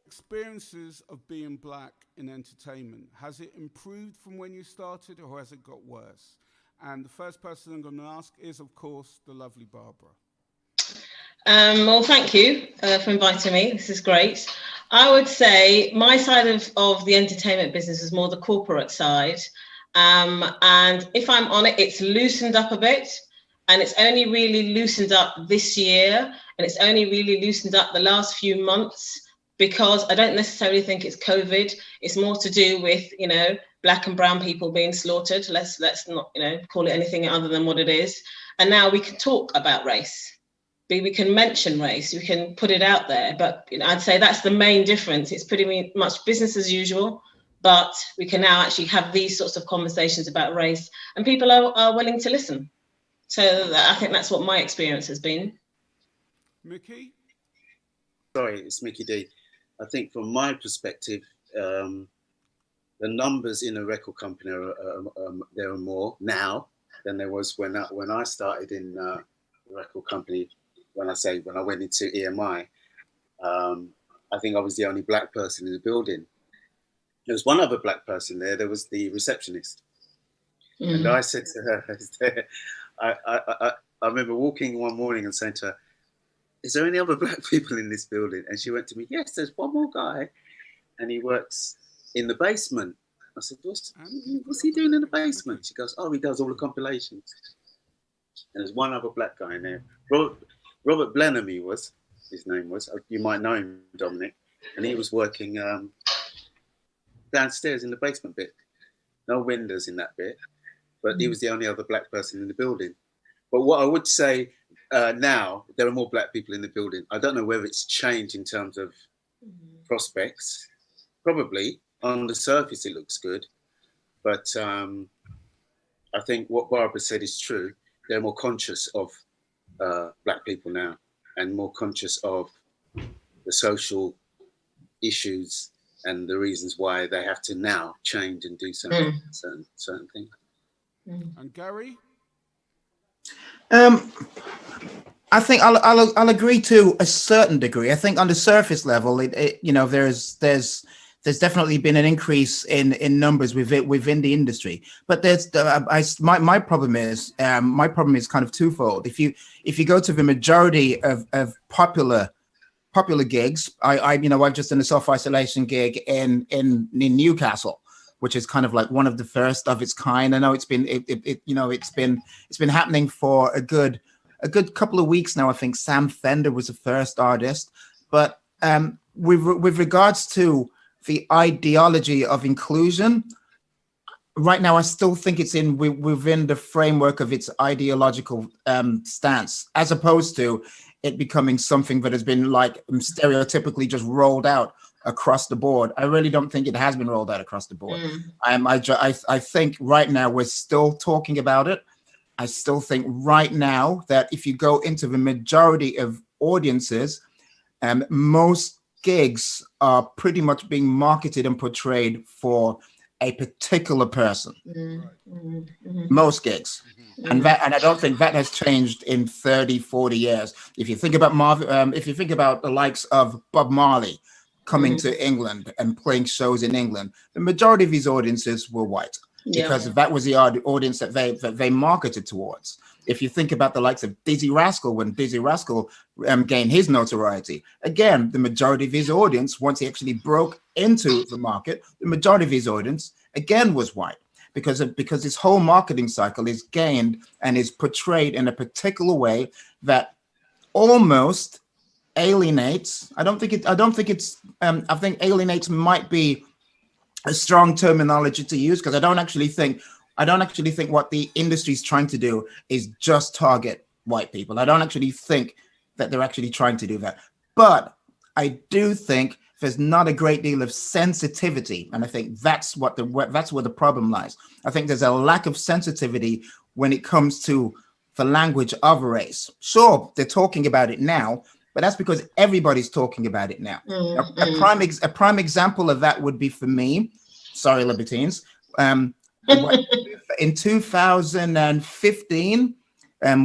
experiences of being black in entertainment, has it improved from when you started or has it got worse? And the first person I'm going to ask is, of course, the lovely Barbara. Well, thank you for inviting me. This is great. I would say my side of the entertainment business is more the corporate side. And if I'm on it, it's loosened up a bit. And it's only really loosened up this year. And it's only really loosened up the last few months because I don't necessarily think it's COVID. It's more to do with, black and brown people being slaughtered. Let's not, call it anything other than what it is. And now we can talk about race. We can mention race, we can put it out there, but I'd say that's the main difference. It's pretty much business as usual, but we can now actually have these sorts of conversations about race and people are willing to listen. So I think that's what my experience has been. Mickey? Sorry, it's Mickey D. I think from my perspective, the numbers in a record company there are more now than there was when I started in the record company. When I went into EMI, I think I was the only black person in the building. There was one other black person there. There was the receptionist. And I said to her, I remember walking one morning and saying to her, "Is there any other black people in this building?" And she went to me, "Yes, there's one more guy, and he works in the basement." I said, "What's he doing in the basement?" She goes, "Oh, he does all the compilations." And there's one other black guy in there. Robert Blenheim, his name was. You might know him, Dominic. And he was working downstairs in the basement bit. No windows in that bit. But he was the only other black person in the building. But what I would say now, there are more black people in the building. I don't know whether it's changed in terms of prospects. Probably. On the surface, it looks good. But I think what Barbara said is true. They're more conscious of black people now and more conscious of the social issues and the reasons why they have to now change and do certain things. And Gary? I think I'll agree to a certain degree. I think on the surface level, there's definitely been an increase in numbers within the industry, but my problem is kind of twofold. If you go to the majority of popular gigs, I've just done a self-isolation gig in Newcastle, which is kind of like one of the first of its kind. I know it's been happening for a good couple of weeks now. I think Sam Fender was the first artist, but with regards to the ideology of inclusion, right now, I still think it's within the framework of its ideological stance, as opposed to it becoming something that has been like stereotypically just rolled out across the board. I really don't think it has been rolled out across the board. I think right now we're still talking about it. I still think right now that if you go into the majority of audiences, most gigs are pretty much being marketed and portrayed for a particular person. Most gigs. And I don't think that has changed in 30, 40 years. If you think about if you think about the likes of Bob Marley coming to England and playing shows in England, the majority of his audiences were white because that was the audience that they marketed towards. If you think about the likes of Dizzy Rascal, when Dizzy Rascal gained his notoriety, again, the majority of his audience, once he actually broke into the market, the majority of his audience, again, was white because his whole marketing cycle is gained and is portrayed in a particular way that almost alienates. I think alienates might be a strong terminology to use because I don't actually think what the industry is trying to do is just target white people. I don't actually think that they're actually trying to do that. But I do think there's not a great deal of sensitivity. And I think that's where the problem lies. I think there's a lack of sensitivity when it comes to the language of race. Sure, they're talking about it now, but that's because everybody's talking about it now. A prime example of that would be for me, sorry, Libertines, in 2015,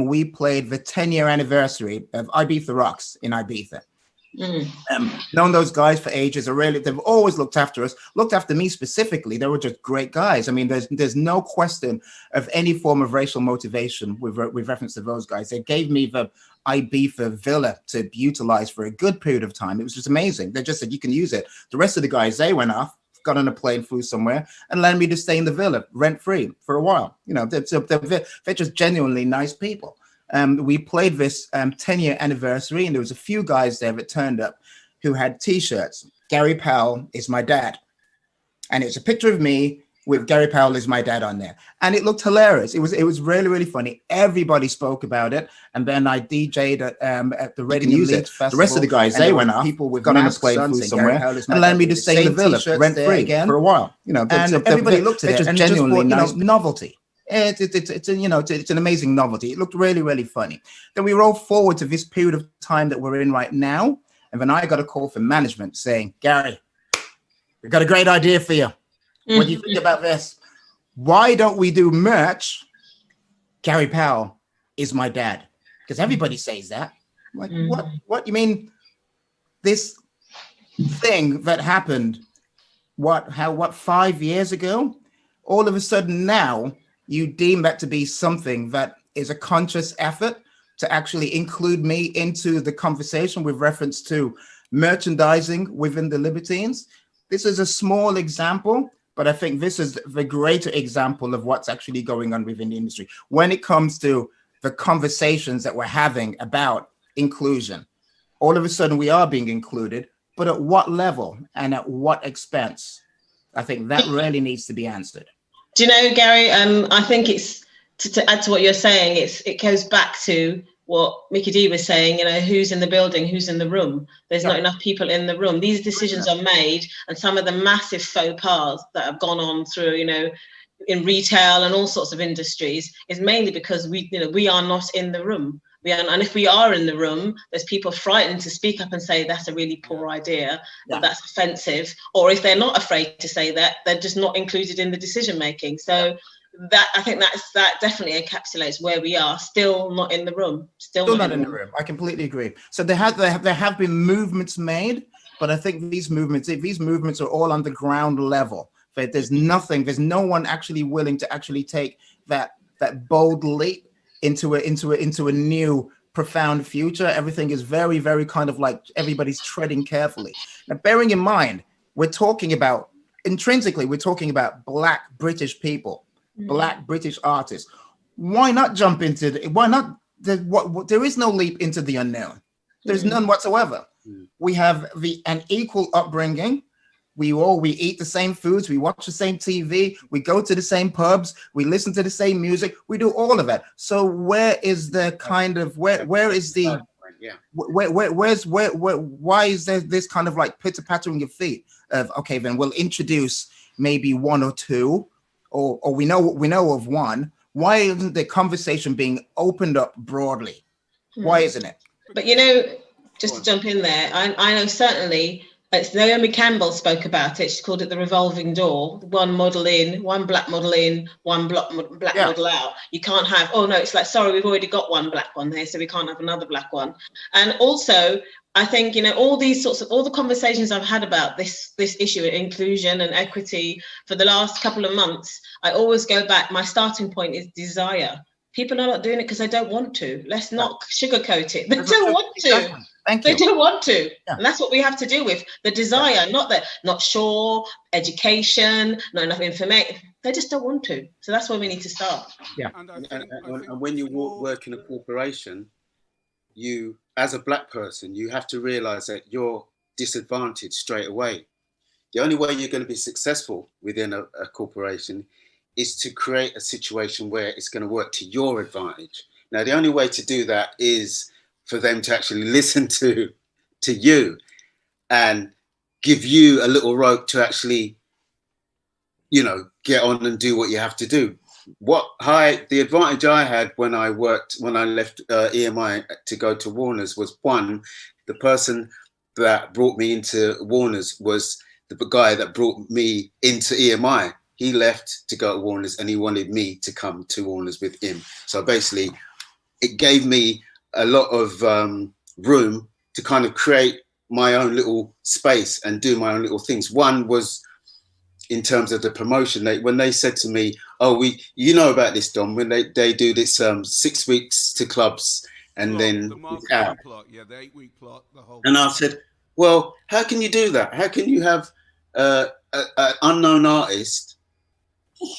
we played the 10-year anniversary of Ibiza Rocks in Ibiza. Known those guys for ages. They've always looked after us, looked after me specifically. They were just great guys. I mean, there's no question of any form of racial motivation with reference to those guys. They gave me the Ibiza villa to utilize for a good period of time. It was just amazing. They just said, you can use it. The rest of the guys, they went off, got on a plane, flew somewhere, and allowed me to stay in the villa rent-free for a while. You know, they're just genuinely nice people. We played this 10-year anniversary, and there was a few guys there that turned up who had T-shirts. Gary Powell is my dad. And it's a picture of me with Gary Powell is my dad on there. And it looked hilarious. It was really, really funny. Everybody spoke about it. And then I DJ'd at the Reading Music Festival. The rest of the guys, they went off, people got on a plane, flew somewhere, and allowed me to stay in the villa rent-free again for a while. You know, and everybody looked at it and genuinely nice novelty. It's an amazing novelty. It looked really, really funny. Then we roll forward to this period of time that we're in right now. And then I got a call from management saying, Gary, we've got a great idea for you. What do you think about this? Why don't we do merch? Gary Powell is my dad. Because everybody says that. I'm like, what? You mean this thing that happened, 5 years ago? All of a sudden now, you deem that to be something that is a conscious effort to actually include me into the conversation with reference to merchandising within the Libertines. This is a small example, but I think this is the greater example of what's actually going on within the industry when it comes to the conversations that we're having about inclusion. All of a sudden we are being included, but at what level and at what expense? I think that really needs to be answered. Do you know, Gary, I think it's, to add to what you're saying, it goes back to what Mickey D was saying, you know, who's in the building, who's in the room. There's not enough people in the room. These decisions are made, and some of the massive faux pas that have gone on through, you know, in retail and all sorts of industries is mainly because we are not in the room. And if we are in the room, there's people frightened to speak up and say that's a really poor idea, that's offensive. Or if they're not afraid to say that, they're just not included in the decision making. So that, I think that definitely encapsulates where we are, still not in the room. Still not in the room. I completely agree. So there have been movements made, but I think these movements are all on the ground level. There's no one actually willing to actually take that bold leap into a new profound future. Everything is very, very kind of like everybody's treading carefully. Now, bearing in mind, we're talking about Black British people, Black British artists. Why not jump into there is no leap into the unknown. There's none whatsoever. We have an equal upbringing. We eat the same foods, we watch the same TV, we go to the same pubs, we listen to the same music, we do all of that. So where is the kind of why is there this kind of like pitter pattering your feet of, okay, then we'll introduce maybe one or two, or we know of one. Why isn't the conversation being opened up broadly? Why isn't it? But you know, just to jump in there, I know certainly. It's Naomi Campbell spoke about it. She called it the revolving door. One model in, one black model in, one black model out. You can't have, oh no, it's like, sorry, we've already got one black one there, so we can't have another black one. And also, I think, you know, all the conversations I've had about this issue of inclusion and equity for the last couple of months, I always go back, my starting point is desire. People are not doing it because they don't want to. Let's not sugarcoat it. They don't want to. They don't want to. Yeah. And that's what we have to do with the desire, not sure, education, not enough information. They just don't want to. So that's where we need to start. Yeah. And when you work in a corporation, you, as a black person, you have to realize that you're disadvantaged straight away. The only way you're going to be successful within a corporation is to create a situation where it's going to work to your advantage. Now, the only way to do that is for them to actually listen to you and give you a little rope to actually, you know, get on and do what you have to do. The advantage I had when I left EMI to go to Warner's was, one, the person that brought me into Warner's was the guy that brought me into EMI. He left to go to Warner's and he wanted me to come to Warner's with him. So basically, it gave me a lot of room to kind of create my own little space and do my own little things. One was in terms of the promotion. When they said to me, "Oh, you know about this, Dom? When they do this 6 weeks to clubs and then the marketing plot, yeah, the 8-week plot, the whole. And I said, well, how can you do that? How can you have an unknown artist,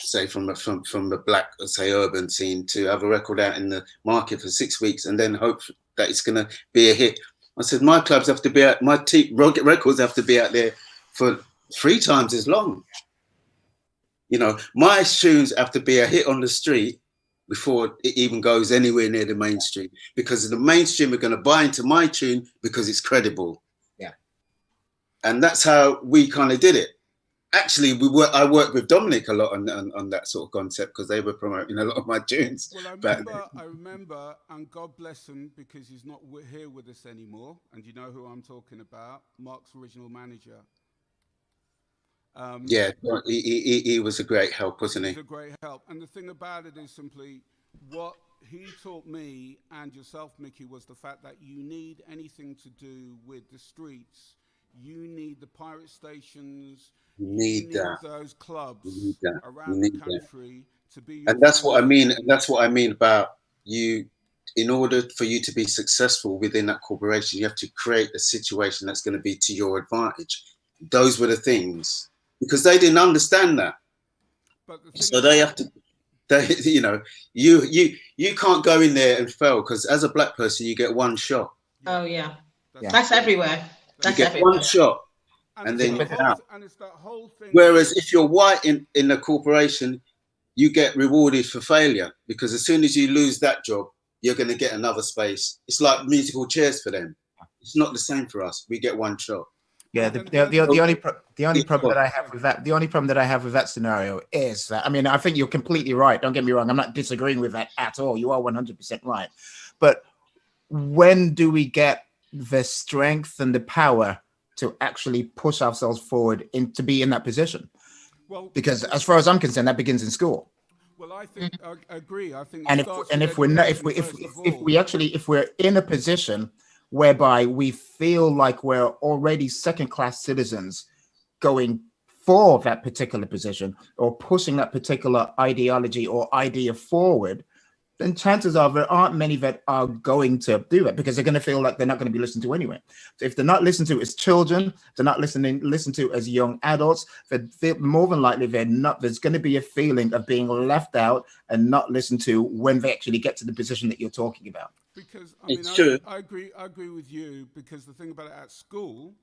say from the black, say, urban scene, to have a record out in the market for 6 weeks and then hope that it's going to be a hit? I said, my clubs have to be out, my records have to be out there for 3 times as long. You know, my tunes have to be a hit on the street before it even goes anywhere near the mainstream, because the mainstream are going to buy into my tune because it's credible. Yeah. And that's how we kind of did it. Actually, I worked with Dominic a lot on that sort of concept, because they were promoting a lot of my tunes. Well, I remember, and God bless him, because he's not here with us anymore. And you know who I'm talking about? Mark's original manager. Yeah, he was a great help, wasn't he? He was a great help. And the thing about it is simply what he taught me and yourself, Mickey, was the fact that you need anything to do with the streets. You need the pirate stations. You need that. Those clubs around the country to be. And that's what I mean. And that's what I mean about you. In order for you to be successful within that corporation, you have to create a situation that's going to be to your advantage. Those were the things. Because they didn't understand that, so they have to. You know, you can't go in there and fail, because as a black person, you get one shot. Oh yeah, that's everywhere. That's you get everywhere. one shot, and then you're out. And it's that whole thing. Whereas if you're white in a corporation, you get rewarded for failure, because as soon as you lose that job, you're going to get another space. It's like musical chairs for them. It's not the same for us. We get one shot. Yeah, the only problem that I have with that, the only problem that I have with that scenario is that, I mean, I think you're completely right. Don't get me wrong. I'm not disagreeing with that at all. You are 100% right. But when do we get the strength and the power to actually push ourselves forward to be in that position? Well, because as far as I'm concerned, that begins in school. Well, I think I agree. I think, and if we're in a position whereby we feel like we're already second-class citizens going for that particular position or pushing that particular ideology or idea forward, then chances are there aren't many that are going to do it, because they're going to feel like they're not going to be listened to anyway. So if they're not listened to as children, they're not listened to as young adults, they're more than likely there's going to be a feeling of being left out and not listened to when they actually get to the position that you're talking about. Because I mean, I agree with you, because the thing about it, at school,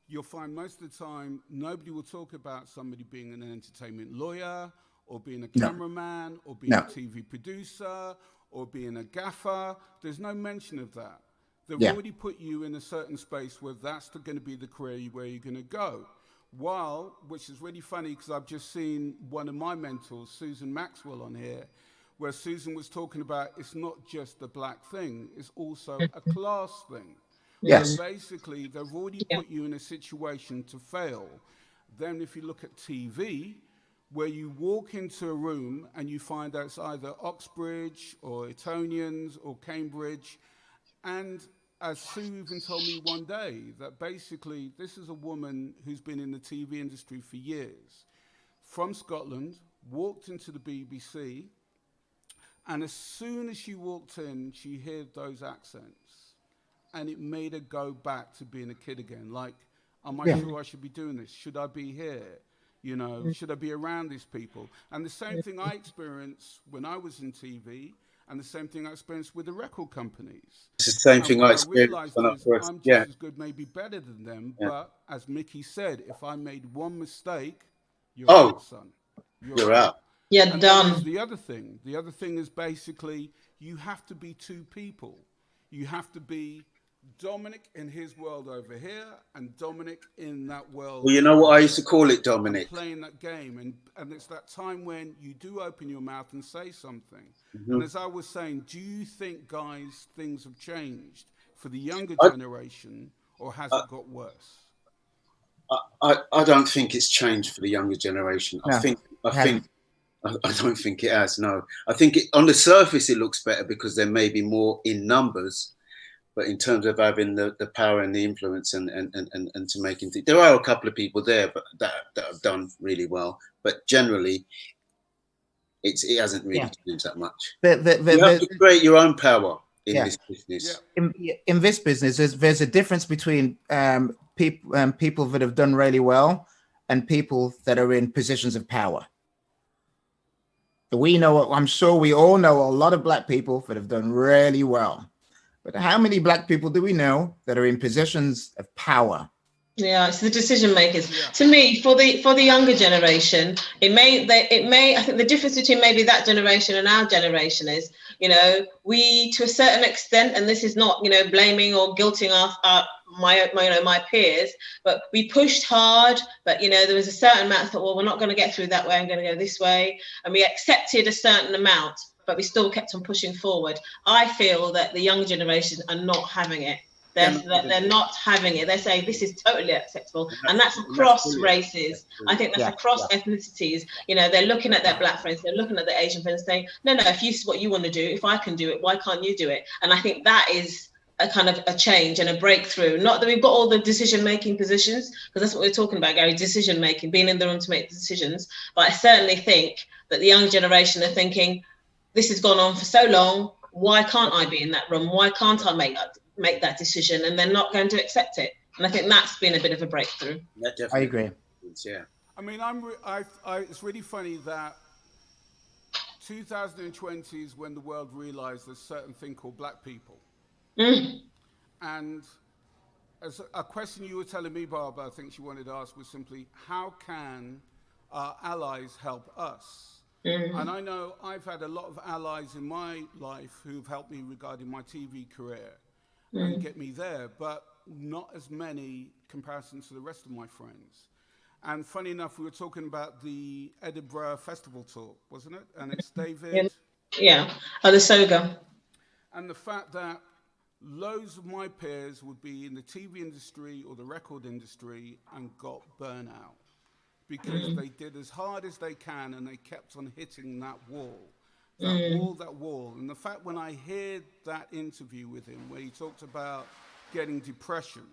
you'll find most of the time nobody will talk about somebody being an entertainment lawyer or being a cameraman or being a TV producer or being a gaffer. There's no mention of that. They've already put you in a certain space where that's going to be the career where you're going to go. Which is really funny, because I've just seen one of my mentors, Susan Maxwell, on here, where Susan was talking about it's not just a black thing, it's also a class thing. Yes. Where basically, they've already put you in a situation to fail. Then if you look at TV, where you walk into a room and you find out it's either Oxbridge or Etonians or Cambridge, and as Sue even told me one day, that basically this is a woman who's been in the TV industry for years, from Scotland, walked into the BBC, and as soon as she walked in, she heard those accents, and it made her go back to being a kid again. Like, am I sure I should be doing this? Should I be here? You know, should I be around these people? And the same thing I experienced when I was in TV, and the same thing I experienced with the record companies. It's the same thing I experienced when I first. I'm just as good, maybe better than them. Yeah. But as Mickey said, if I made one mistake, you're out, son. You're out. Yeah, and done. The other thing is basically you have to be two people. You have to be Dominic in his world over here and Dominic in that world. Well, you know what I used to call it, Dominic? Playing that game. And it's that time when you do open your mouth and say something. Mm-hmm. And as I was saying, do you think, guys, things have changed for the younger generation, or has it got worse? I don't think it's changed for the younger generation. No. I don't think it has, no. I think on the surface it looks better because there may be more in numbers, But in terms of having the power and the influence and to making things, there are a couple of people there, but that have done really well. But generally, it hasn't really changed that much. You have to create your own power in this business. In this business, there's a difference between people that have done really well and people that are in positions of power. We know, I'm sure we all know a lot of Black people that have done really well. But how many Black people do we know that are in positions of power? Yeah, it's the decision makers. Yeah. To me, for the younger generation, it may. I think the difference between maybe that generation and our generation is, we, to a certain extent, and this is not, blaming or guilting my peers, but we pushed hard. But there was a certain amount. I thought, well, we're not going to get through that way. I'm going to go this way, and we accepted a certain amount. But we still kept on pushing forward. I feel that the young generation are not having it. They're not having it. They're saying this is totally acceptable, and that's across races. I think that's across ethnicities. They're looking at their Black friends, they're looking at their Asian friends, saying, no, if this is what you want to do, if I can do it, why can't you do it? And I think that is a kind of a change and a breakthrough. Not that we've got all the decision-making positions, because that's what we're talking about, Gary, decision-making, being in the room to make decisions. But I certainly think that the young generation are thinking, this has gone on for so long. Why can't I be in that room? Why can't I make that decision? And they're not going to accept it. And I think that's been a bit of a breakthrough. I agree. Yeah. I mean, it's really funny that 2020 is when the world realized there's a certain thing called Black people. Mm. And as a question you were telling me, Barbara, I think she wanted to ask was simply, how can our allies help us? Mm-hmm. And I know I've had a lot of allies in my life who've helped me regarding my TV career and get me there, but not as many comparisons to the rest of my friends. And funny enough, we were talking about the Edinburgh Festival talk, wasn't it? And it's David. Yeah, the Soga. And the fact that loads of my peers would be in the TV industry or the record industry and got burnout, because they did as hard as they can and they kept on hitting that wall. That wall. And the fact when I heard that interview with him where he talked about getting depression,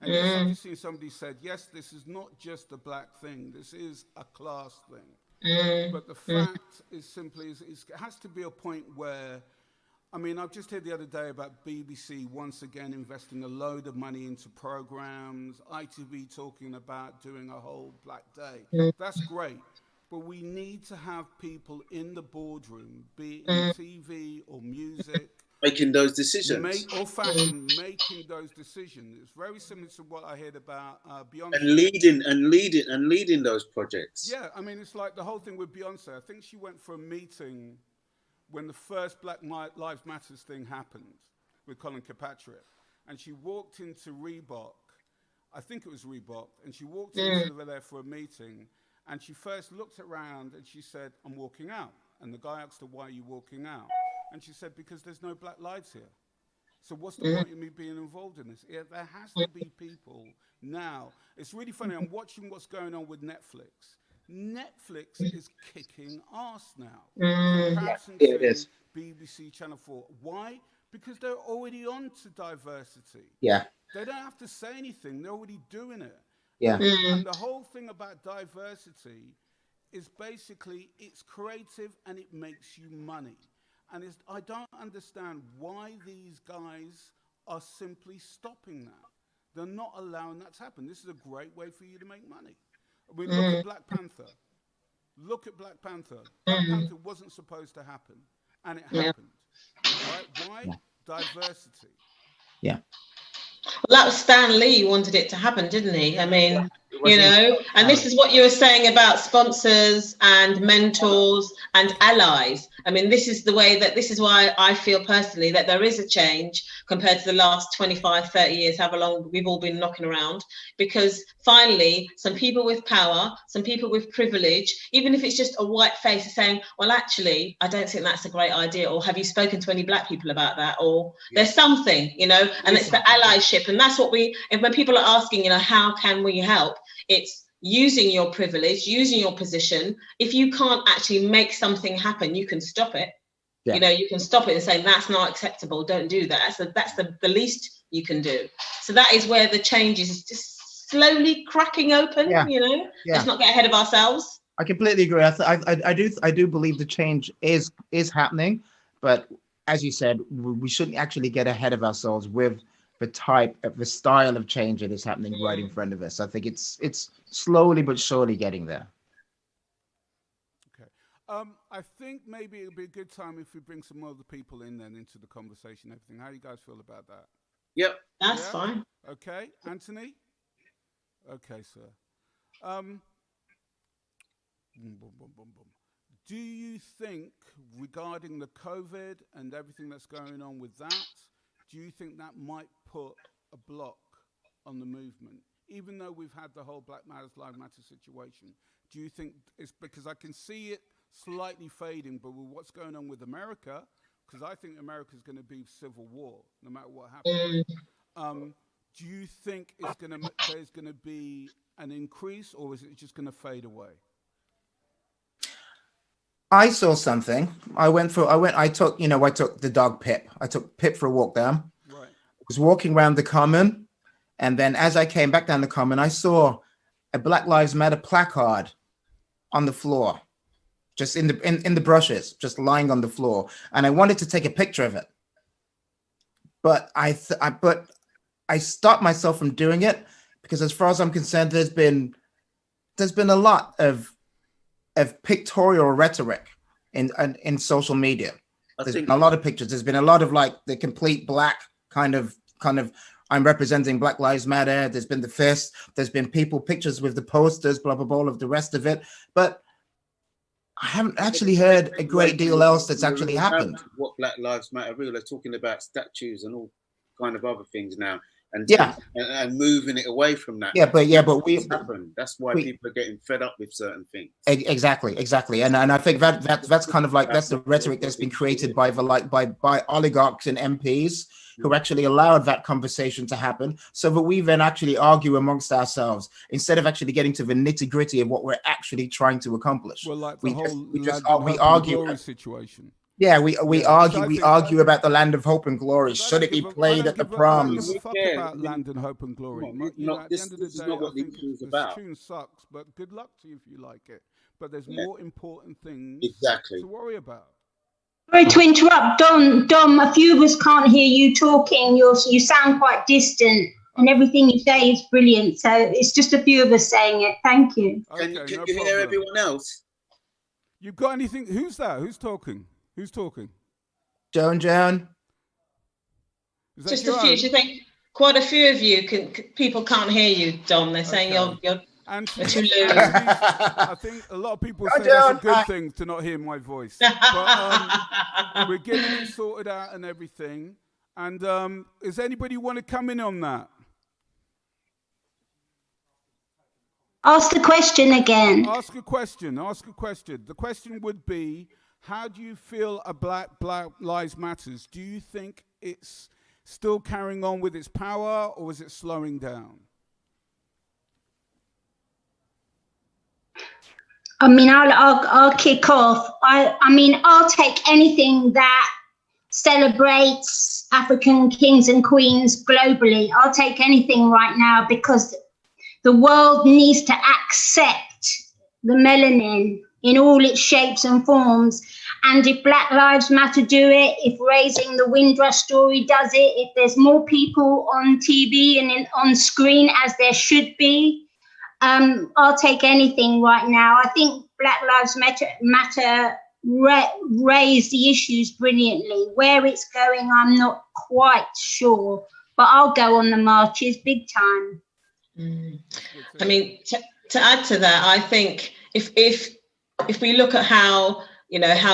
and yes, I've just seen somebody said, yes, this is not just a Black thing, this is a class thing. But the fact is simply, it has to be a point where, I mean, I've just heard the other day about BBC once again investing a load of money into programs, ITV talking about doing a whole Black Day. That's great. But we need to have people in the boardroom, be it in TV or music. Making those decisions. Or fashion, making those decisions. It's very similar to what I heard about Beyonce. And leading those projects. Yeah, I mean, it's like the whole thing with Beyonce. I think she went for a meeting when the first Black Lives Matters thing happened with Colin Kirkpatrick, and she walked into Reebok, I think it was Reebok, and she walked over there for a meeting, and she first looked around and she said, I'm walking out. And the guy asked her, why are you walking out? And she said, because there's no Black lives here. So what's the point of me being involved in this? Yeah, there has to be people now. It's really funny, I'm watching what's going on with Netflix. Netflix is kicking ass now. It is. BBC Channel 4. Why? Because they're already on to diversity. Yeah. They don't have to say anything. They're already doing it. Yeah. And the whole thing about diversity is basically it's creative and it makes you money. And I don't understand why these guys are simply stopping that. They're not allowing that to happen. This is a great way for you to make money. I mean, look at Black Panther. Look at Black Panther. Black Panther wasn't supposed to happen, and it happened. Right? Why? Diversity. Yeah. Well, that was Stan Lee wanted it to happen, didn't he? I mean, and this is what you were saying about sponsors and mentors and allies. I mean, this is why I feel personally that there is a change compared to the last 25, 30 years, however long we've all been knocking around, because finally, some people with power, some people with privilege, even if it's just a white face, are saying, well, actually, I don't think that's a great idea. Or have you spoken to any Black people about that? Or there's something, and it's the allyship. And that's what when people are asking, how can we help? It's using your privilege, using your position. If you can't actually make something happen, you can stop it. You know, you can stop it and say, that's not acceptable, don't do that. So that's the least you can do. So that is where the change is just slowly cracking open, you know. Let's not get ahead of ourselves. I completely agree. I do believe the change is happening, but as you said, we shouldn't actually get ahead of ourselves with the style of change that is happening right in front of us. I think it's slowly but surely getting there. Okay. I think maybe it would be a good time if we bring some other people in then into the conversation, everything. How do you guys feel about that? Yep. That's fine. Okay. Anthony? Okay, sir. Do you think, regarding the COVID and everything that's going on with that, do you think that might put a block on the movement? Even though we've had the whole Black Lives Matter situation, do you think it's because I can see it slightly fading, but with what's going on with America, because I think America's going to be civil war no matter what happens. Do you think there's going to be an increase, or is it just going to fade away? I saw something. I took the dog Pip. I took Pip for a walk down. Right. I was walking around the common, and then as I came back down the common, I saw a Black Lives Matter placard on the floor, just in the brushes, just lying on the floor. And I wanted to take a picture of it, but I stopped myself from doing it because, as far as I'm concerned, there's been a lot of pictorial rhetoric in social media. There's been a lot of pictures. There's been a lot of like the complete black kind of I'm representing Black Lives Matter. There's been the fist. There's been pictures with the posters, blah blah blah, all of the rest of it. But I haven't actually heard a great deal else that's actually happened. What Black Lives Matter really? They're talking about statues and all kind of other things now. And moving it away from that. That's why people are getting fed up with certain things. Exactly, and I think that's kind of like that's the rhetoric that's been created by oligarchs and MPs who actually allowed that conversation to happen, so that we then actually argue amongst ourselves instead of actually getting to the nitty-gritty of what we're actually trying to accomplish. Well, like we argue situation. Yeah, we argue about the land of hope and glory. Should it be played at the proms? I don't give a fuck about land and hope and glory. At the end of the day, I think this tune sucks, but good luck to you if you like it. But there's more important things to worry about. Sorry to interrupt, Dom. A few of us can't hear you talking. You sound quite distant, and everything you say is brilliant. So it's just a few of us saying it. Thank you. Okay, can you hear everyone else? You've got anything? Who's that? Who's talking? Who's talking? Joan. Just a few. I think quite a few of you people can't hear you, Dom. They're saying you're too low. I think a lot of people say that's a good thing to not hear my voice. But we're getting it sorted out and everything. And is anybody want to come in on that? Ask the question again. Ask a question. The question would be, how do you feel about Black Lives Matters? Do you think it's still carrying on with its power, or is it slowing down? I mean, I'll kick off. I mean, I'll take anything that celebrates African kings and queens globally. I'll take anything right now, because the world needs to accept the melanin in all its shapes and forms. And if Black Lives Matter do it, if Raising the Windrush story does it, if there's more people on TV and on screen, as there should be, I'll take anything right now. I think Black Lives Matter raise the issues brilliantly. Where it's going, I'm not quite sure, but I'll go on the marches big time. I mean, to add to that, I think if we look at how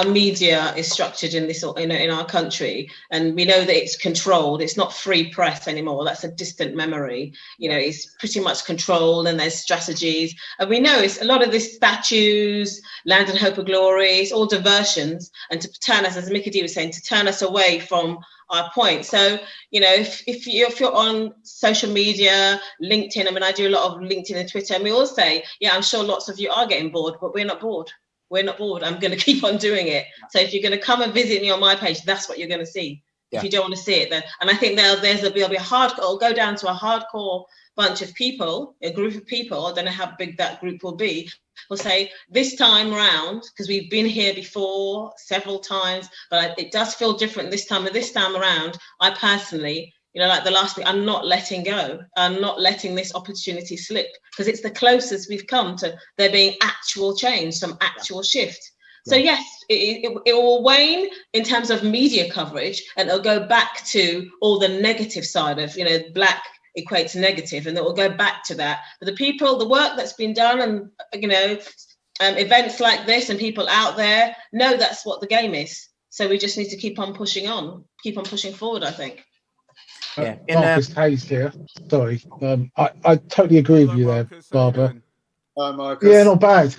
media is structured in this, in our country, and we know that it's controlled, it's not free press anymore. That's a distant memory. It's pretty much controlled, and there's strategies. And we know it's a lot of this statues, land and hope and glory, it's all diversions, and to turn us, as Mickey D was saying, to turn us away from our point. So, if you're on social media, LinkedIn, I mean, I do a lot of LinkedIn and Twitter, and we all say, yeah, I'm sure lots of you are getting bored, but we're not bored. We're not bored. I'm going to keep on doing it. So if you're going to come and visit me on my page, that's what you're going to see. If you don't want to see it, then, and I think there'll be a hardcore, it'll go down to a hardcore bunch of people, a group of people, I don't know how big that group will be, will say, this time round, because we've been here before several times, but it does feel different this time, and this time around, I personally, you know, like the last thing, I'm not letting go. I'm not letting this opportunity slip, because it's the closest we've come to there being actual change, some actual shift. So yes, it will wane in terms of media coverage, and it'll go back to all the negative side of, you know, black equates negative, and it will go back to that. But the people, the work that's been done, and, you know, events like this and people out there know that's what the game is. So we just need to keep on pushing forward, I think. Marcus Hayes here. Sorry, I totally agree with you there, Marcus, Barbara. Hi, Marcus. Yeah, not bad.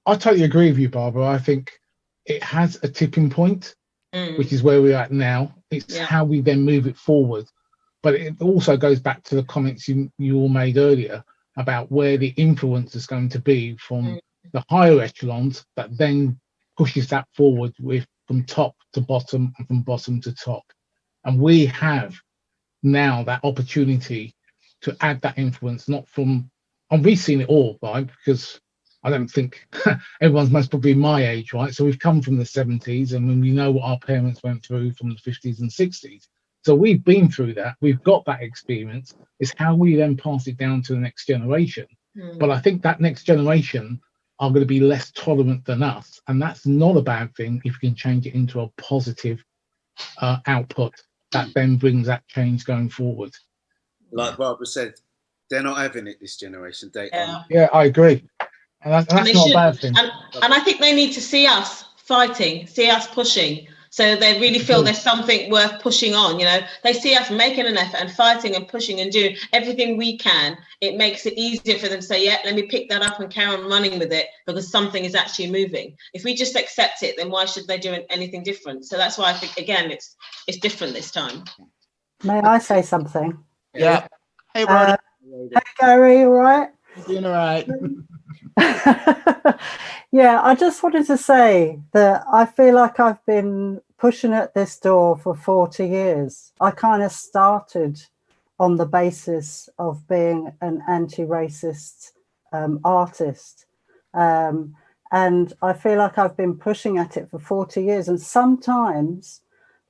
I totally agree with you, Barbara. I think it has a tipping point, which is where we're at now. It's how we then move it forward. But it also goes back to the comments you all made earlier about where the influence is going to be from the higher echelons that then pushes that forward with from top to bottom and from bottom to top. And we have now that opportunity to add that influence, not from, and we've seen it all, right? Because I don't think everyone's most probably my age, right? So we've come from the 70s, and when we know what our parents went through from the 50s and 60s. So we've been through that. We've got that experience. It's how we then pass it down to the next generation. But I think that next generation are going to be less tolerant than us. And that's not a bad thing if you can change it into a positive output that then brings that change going forward. Like Barbara said, they're not having it, this generation. Yeah, I agree. And that's not a bad thing. And I think they need to see us fighting, see us pushing, so they really feel there's something worth pushing on. You know, they see us making an effort and fighting and pushing and doing everything we can. It makes it easier for them to say, yeah, let me pick that up and carry on running with it, because something is actually moving. If we just accept it, then why should they do anything different? So that's why I think, again, it's different this time. May I say something? Yeah. Hey, Rhoda. Hey, Gary, all right? Doing all right. Yeah, I just wanted to say that I feel like I've been pushing at this door for 40 years. I kind of started on the basis of being an anti-racist artist. And I feel like I've been pushing at it for 40 years. And sometimes,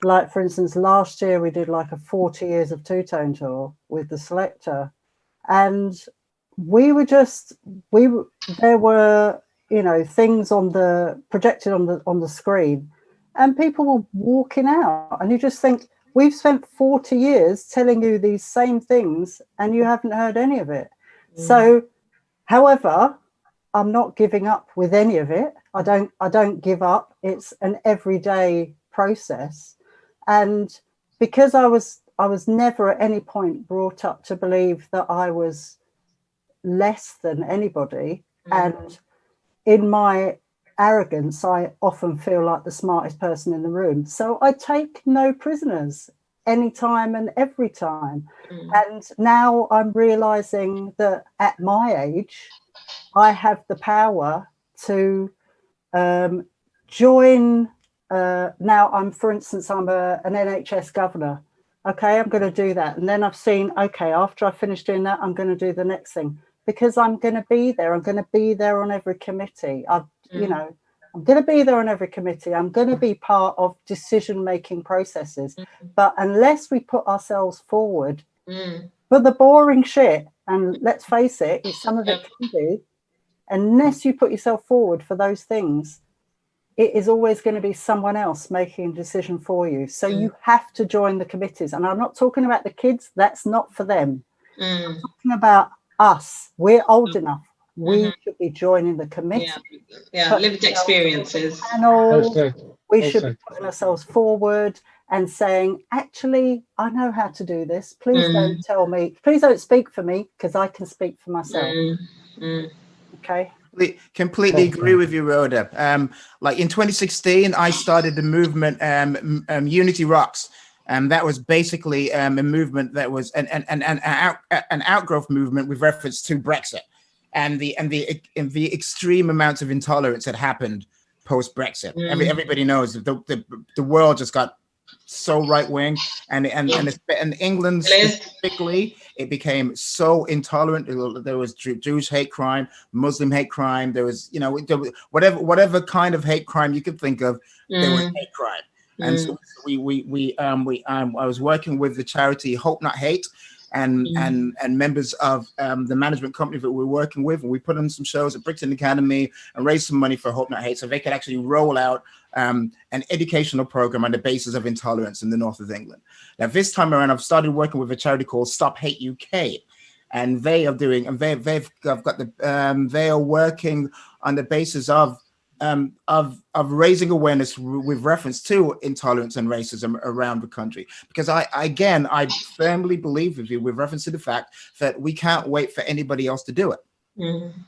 like, for instance, last year we did like a 40 years of two-tone tour with the Selector. And there were, you know, things projected on the screen, and people were walking out, and you just think, we've spent 40 years telling you these same things and you haven't heard any of it. So, however, I'm not giving up with any of it. I don't give up. It's an everyday process. And because I was never at any point brought up to believe that I was less than anybody, and in my arrogance I often feel like the smartest person in the room, so I take no prisoners anytime and every time. And now I'm realizing that at my age I have the power to join. Now I'm, for instance, I'm an NHS governor. Okay, I'm going to do that, and then I've seen, okay, after I finish doing that, I'm going to do the next thing, because I'm going to be there. I'm going to be there on every committee. You know, I'm going to be there on every committee. I'm going to be part of decision-making processes. But unless we put ourselves forward for the boring shit, and let's face it, some of it can be, unless you put yourself forward for those things, it is always going to be someone else making a decision for you. So you have to join the committees. And I'm not talking about the kids. That's not for them. I'm talking about us. We're old enough. We should be joining the committee. Lived experiences. Panels. We should be putting ourselves forward and saying, actually, I know how to do this. Please don't tell me. Please don't speak for me, because I can speak for myself. Okay. Completely agree with you, Rhoda. Like in 2016, I started the movement Unity Rocks. That was basically a movement that was an outgrowth movement with reference to Brexit. and the extreme amounts of intolerance that happened post Brexit. Everybody knows that the world just got so right wing, and England specifically, it became so intolerant. There was Jewish hate crime, Muslim hate crime. There was, whatever kind of hate crime you could think of, there was hate crime. And so I was working with the charity Hope Not Hate, and members of the management company that we're working with, and we put on some shows at Brixton Academy and raised some money for Hope Not Hate, so they could actually roll out an educational program on the basis of intolerance in the north of England. Now, this time around, I've started working with a charity called Stop Hate UK, and they are working on the basis of raising awareness with reference to intolerance and racism around the country. Because I firmly believe with reference to the fact that we can't wait for anybody else to do it.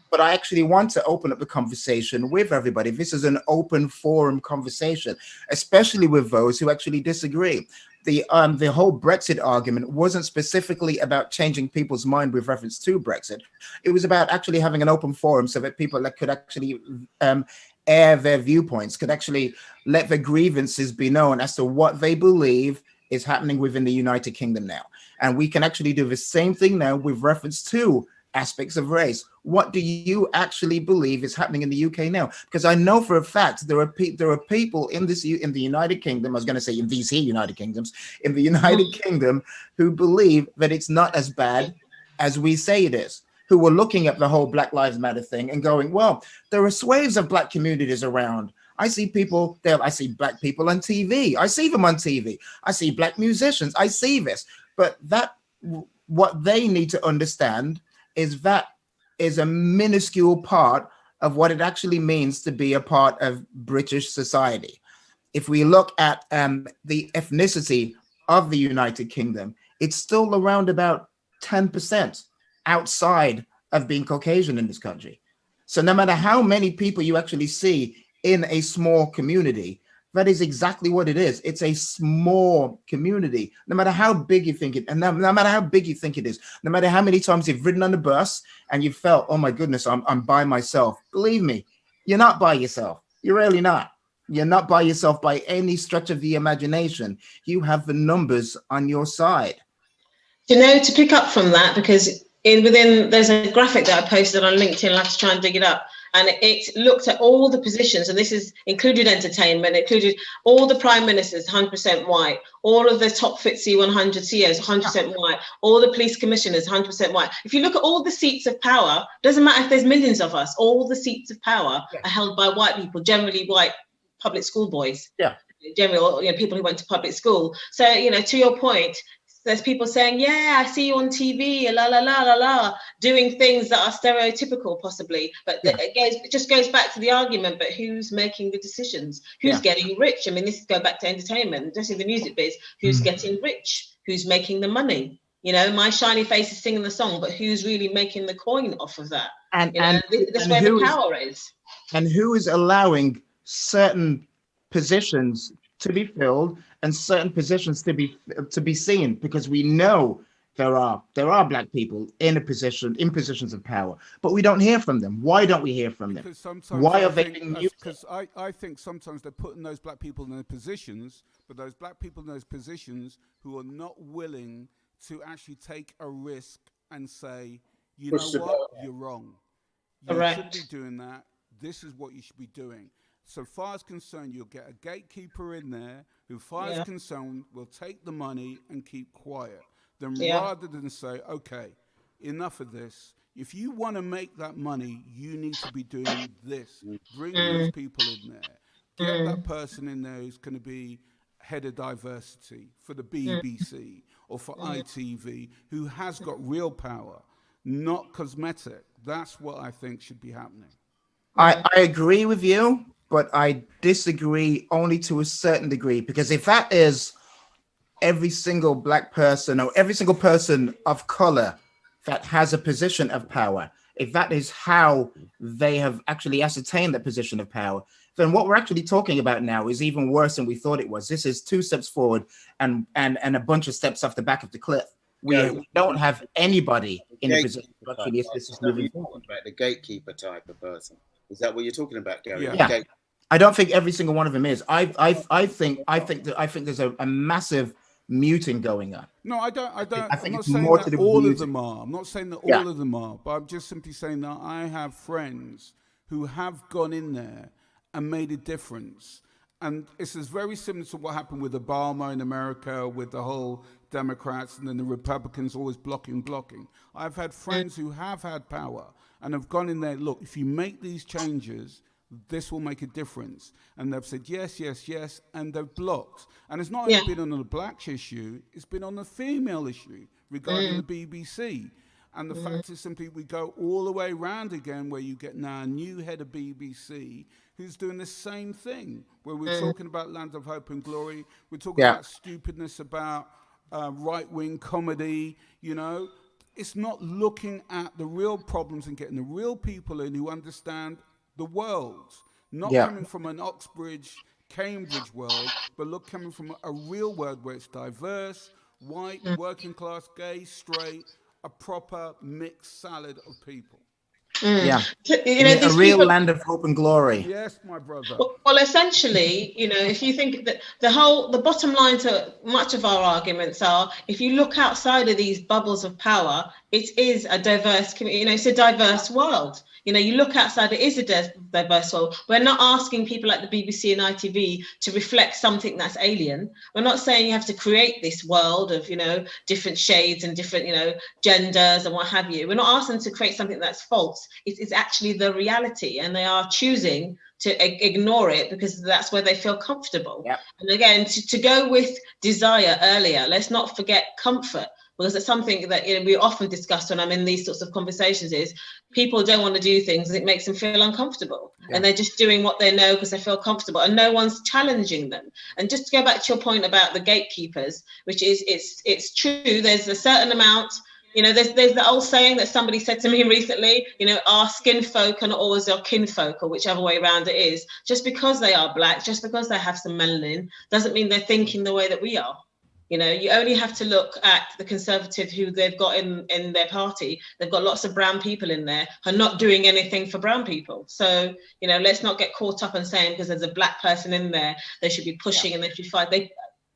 But I actually want to open up the conversation with everybody. This is an open forum conversation, especially with those who actually disagree. The whole Brexit argument wasn't specifically about changing people's mind with reference to Brexit. It was about actually having an open forum so that people that could actually air their viewpoints, could actually let their grievances be known as to what they believe is happening within the United Kingdom now. And we can actually do the same thing now with reference to aspects of race. What do you actually believe is happening in the UK now? Because I know for a fact there are people in the United Kingdom, I was going to say in these here United Kingdoms, in the United Kingdom, who believe that it's not as bad as we say it is, who were looking at the whole Black Lives Matter thing and going, well, there are swathes of Black communities around. I see people there. I see Black people on TV. I see them on TV. I see Black musicians. I see this. But what they need to understand is that is a minuscule part of what it actually means to be a part of British society. If we look at the ethnicity of the United Kingdom, it's still around about 10% outside of being Caucasian in this country. So no matter how many people you actually see in a small community, that is exactly what it is. It's a small community. No matter how big you think it, and no matter how big you think it is, no matter how many times you've ridden on the bus and you felt, oh my goodness, I'm by myself. Believe me, you're not by yourself. You're really not. You're not by yourself by any stretch of the imagination. You have the numbers on your side. To pick up from that, because there's a graphic that I posted on LinkedIn. I'll have to try and dig it up. And it looked at all the positions, and this is included entertainment, included all the prime ministers, 100% white, all of the top FTSE 100 CEOs, 100% white, all the police commissioners, 100% white. If you look at all the seats of power, doesn't matter if there's millions of us, all the seats of power are held by white people, generally white public school boys. Yeah. Generally, people who went to public school. So, to your point, there's people saying, yeah, I see you on TV, la, la, la, la, la, doing things that are stereotypical, possibly. But it just goes back to the argument, but who's making the decisions? Who's getting rich? I mean, this is going back to entertainment, especially the music biz. Who's getting rich? Who's making the money? My shiny face is singing the song, but who's really making the coin off of that? And that's where the power is. And who is allowing certain positions to be filled and certain positions to be seen? Because we know there are Black people in positions of power, but we don't hear from them. Why don't we hear from them? Why are they being muted? Because I think sometimes they're putting those Black people in their positions, but those Black people in those positions who are not willing to actually take a risk and say, you know what, you're wrong. You should be doing that. This is what you should be doing. So far as concerned, you'll get a gatekeeper in there who, far as concerned, will take the money and keep quiet. Then rather than say, okay, enough of this. If you want to make that money, you need to be doing this. Bring those people in there. Get that person in there who's going to be head of diversity for the BBC or for ITV, who has got real power, not cosmetic. That's what I think should be happening. I agree with you, but I disagree only to a certain degree, because if that is every single Black person or every single person of color that has a position of power, if that is how they have actually ascertained that position of power, then what we're actually talking about now is even worse than we thought it was. This is 2 steps forward and a bunch of steps off the back of the cliff. we don't have anybody in a position to actually assist us moving forward. The gatekeeper type of person. Is that what you're talking about, Gary? Yeah. I don't think every single one of them is. I think there's a massive muting going on. No, I don't. I'm not saying that all of them are. I'm not saying that all of them are, but I'm just simply saying that I have friends who have gone in there and made a difference. And it's very similar to what happened with Obama in America, with the whole Democrats and then the Republicans always blocking. I've had friends who have had power and have gone in there, look, if you make these changes, this will make a difference. And they've said, yes, and they've blocked. And it's not only been on the black issue, it's been on the female issue regarding the BBC. And the fact is simply we go all the way around again where you get now a new head of BBC who's doing the same thing, where we're talking about Land of Hope and Glory. We're talking about stupidness about right-wing comedy, you know. It's not looking at the real problems and getting the real people in who understand the world, not coming from an Oxbridge, Cambridge world, but coming from a real world where it's diverse, white, working class, gay, straight, a proper mixed salad of people. Yeah, you know, a real land of hope and glory. Yes, my brother. Well, essentially, you know, if you think that the bottom line to much of our arguments are, if you look outside of these bubbles of power, it is a diverse community. You know, it's a diverse world. You know, you look outside, it is a diverse world. We're not asking people like the BBC and ITV to reflect something that's alien. We're not saying you have to create this world of, you know, different shades and different, you know, genders and what have you. We're not asking to create something that's false. It's actually the reality, and they are choosing to ignore it because that's where they feel comfortable. Yep. And again, to go with desire earlier, let's not forget comfort. Because it's something that, you know, we often discuss when I'm in these sorts of conversations is people don't want to do things and it makes them feel uncomfortable. And they're just doing what they know because they feel comfortable and no one's challenging them. And just to go back to your point about the gatekeepers, which is it's true, there's a certain amount, you know, there's the old saying that somebody said to me recently, you know, our skin folk are not always our kinfolk, or whichever way around it is. Just because they are black, just because they have some melanin, doesn't mean they're thinking the way that we are. You know, you only have to look at the Conservative who they've got in their party. They've got lots of brown people in there who are not doing anything for brown people. So, you know, let's not get caught up in saying because there's a black person in there, they should be pushing and they should fight.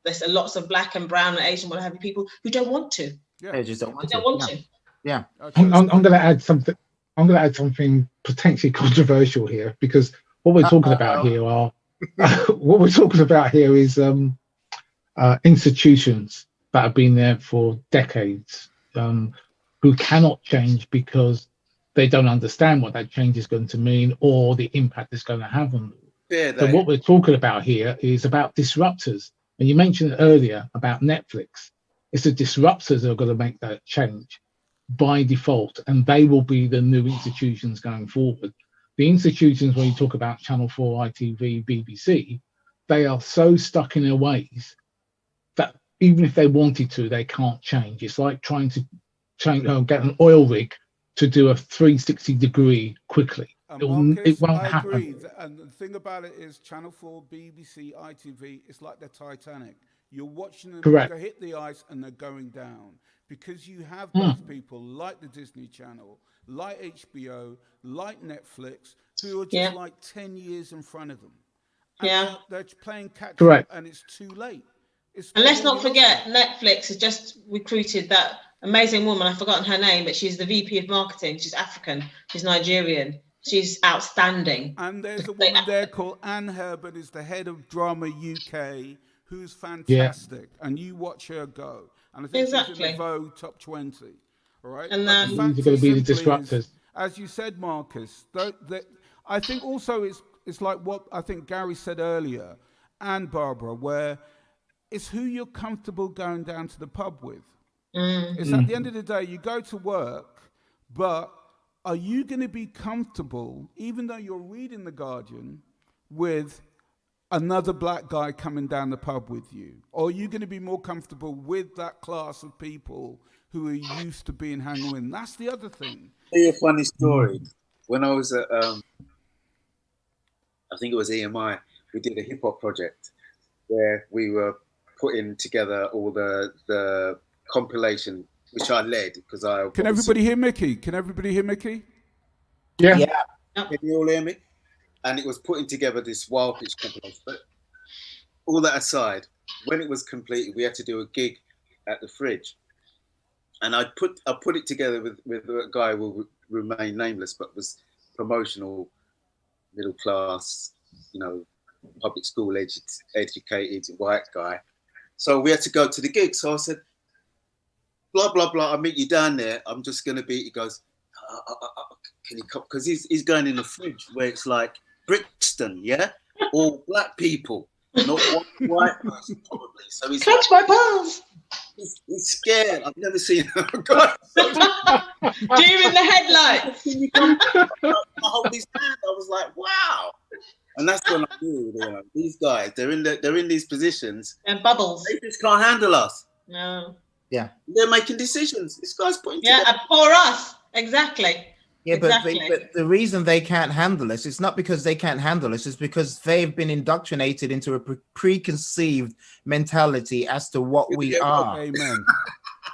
There's lots of black and brown and Asian, what have you, people who don't want to. Yeah, they just don't want to. Yeah. I'm going to add something. I'm going to add something potentially controversial here, because what we're talking about here are what we're talking about here is institutions that have been there for decades, who cannot change because they don't understand what that change is going to mean or the impact it's going to have on them. So what we're talking about here is about disruptors. And you mentioned earlier about Netflix. It's the disruptors that are going to make that change by default, and they will be the new institutions going forward. The institutions, when you talk about Channel 4, ITV, BBC, they are so stuck in their ways that even if they wanted to, they can't change. It's like trying to get an oil rig to do a 360-degree quickly. Marcus, It won't I happen. agree. And the thing about it is Channel 4, BBC, ITV, it's like the Titanic. You're watching them hit the ice and they're going down. Because you have those people like the Disney Channel, like HBO, like Netflix, who are just like 10 years in front of them. And they're playing catch up and it's too late. And let's not forget, Netflix has just recruited that amazing woman. I've forgotten her name, but she's the VP of marketing. She's African. She's Nigerian. She's outstanding. And there's a woman there called Anne Herbert, is the head of Drama UK, who's fantastic. And you watch her go. And I think she's in the Vogue Top 20. All right. And then these are going to be the disruptors. As you said, Marcus, I think also it's like what I think Gary said earlier, and Barbara, where it's who you're comfortable going down to the pub with. It's at the end of the day, you go to work, but are you going to be comfortable, even though you're reading The Guardian, with another black guy coming down the pub with you? Or are you going to be more comfortable with that class of people who are used to being hanging with? And that's the other thing. I'll tell you a funny story. When I was at, I think it was EMI, we did a hip hop project where we were putting together all the compilation which I led because I. Can everybody hear Mickey? Can everybody hear Mickey? Yeah. Can you all hear me? And it was putting together this wild pitch compilation. But all that aside, when it was completed, we had to do a gig at the Fridge, and I put it together with a guy who will remain nameless, but was promotional, middle class, public school educated white guy. So we had to go to the gig. So I said, blah blah blah. I'll meet you down there. I'm just gonna be. He goes, can you come? Because he's going in the Fridge where it's like Brixton, yeah, all black people, not one white person probably. So he's clutch my pearls. He's scared. I've never seen a guy. Deer in the headlights. I hold his hand. I was like, wow. And that's when I knew, these guys, they're in these positions. And bubbles. They just can't handle us. No. Yeah. They're making decisions. This guy's putting. Yeah, for us. Exactly. Yeah, exactly. but the reason they can't handle us, it's not because they can't handle us, it's because they've been indoctrinated into a preconceived mentality as to what we are. Amen.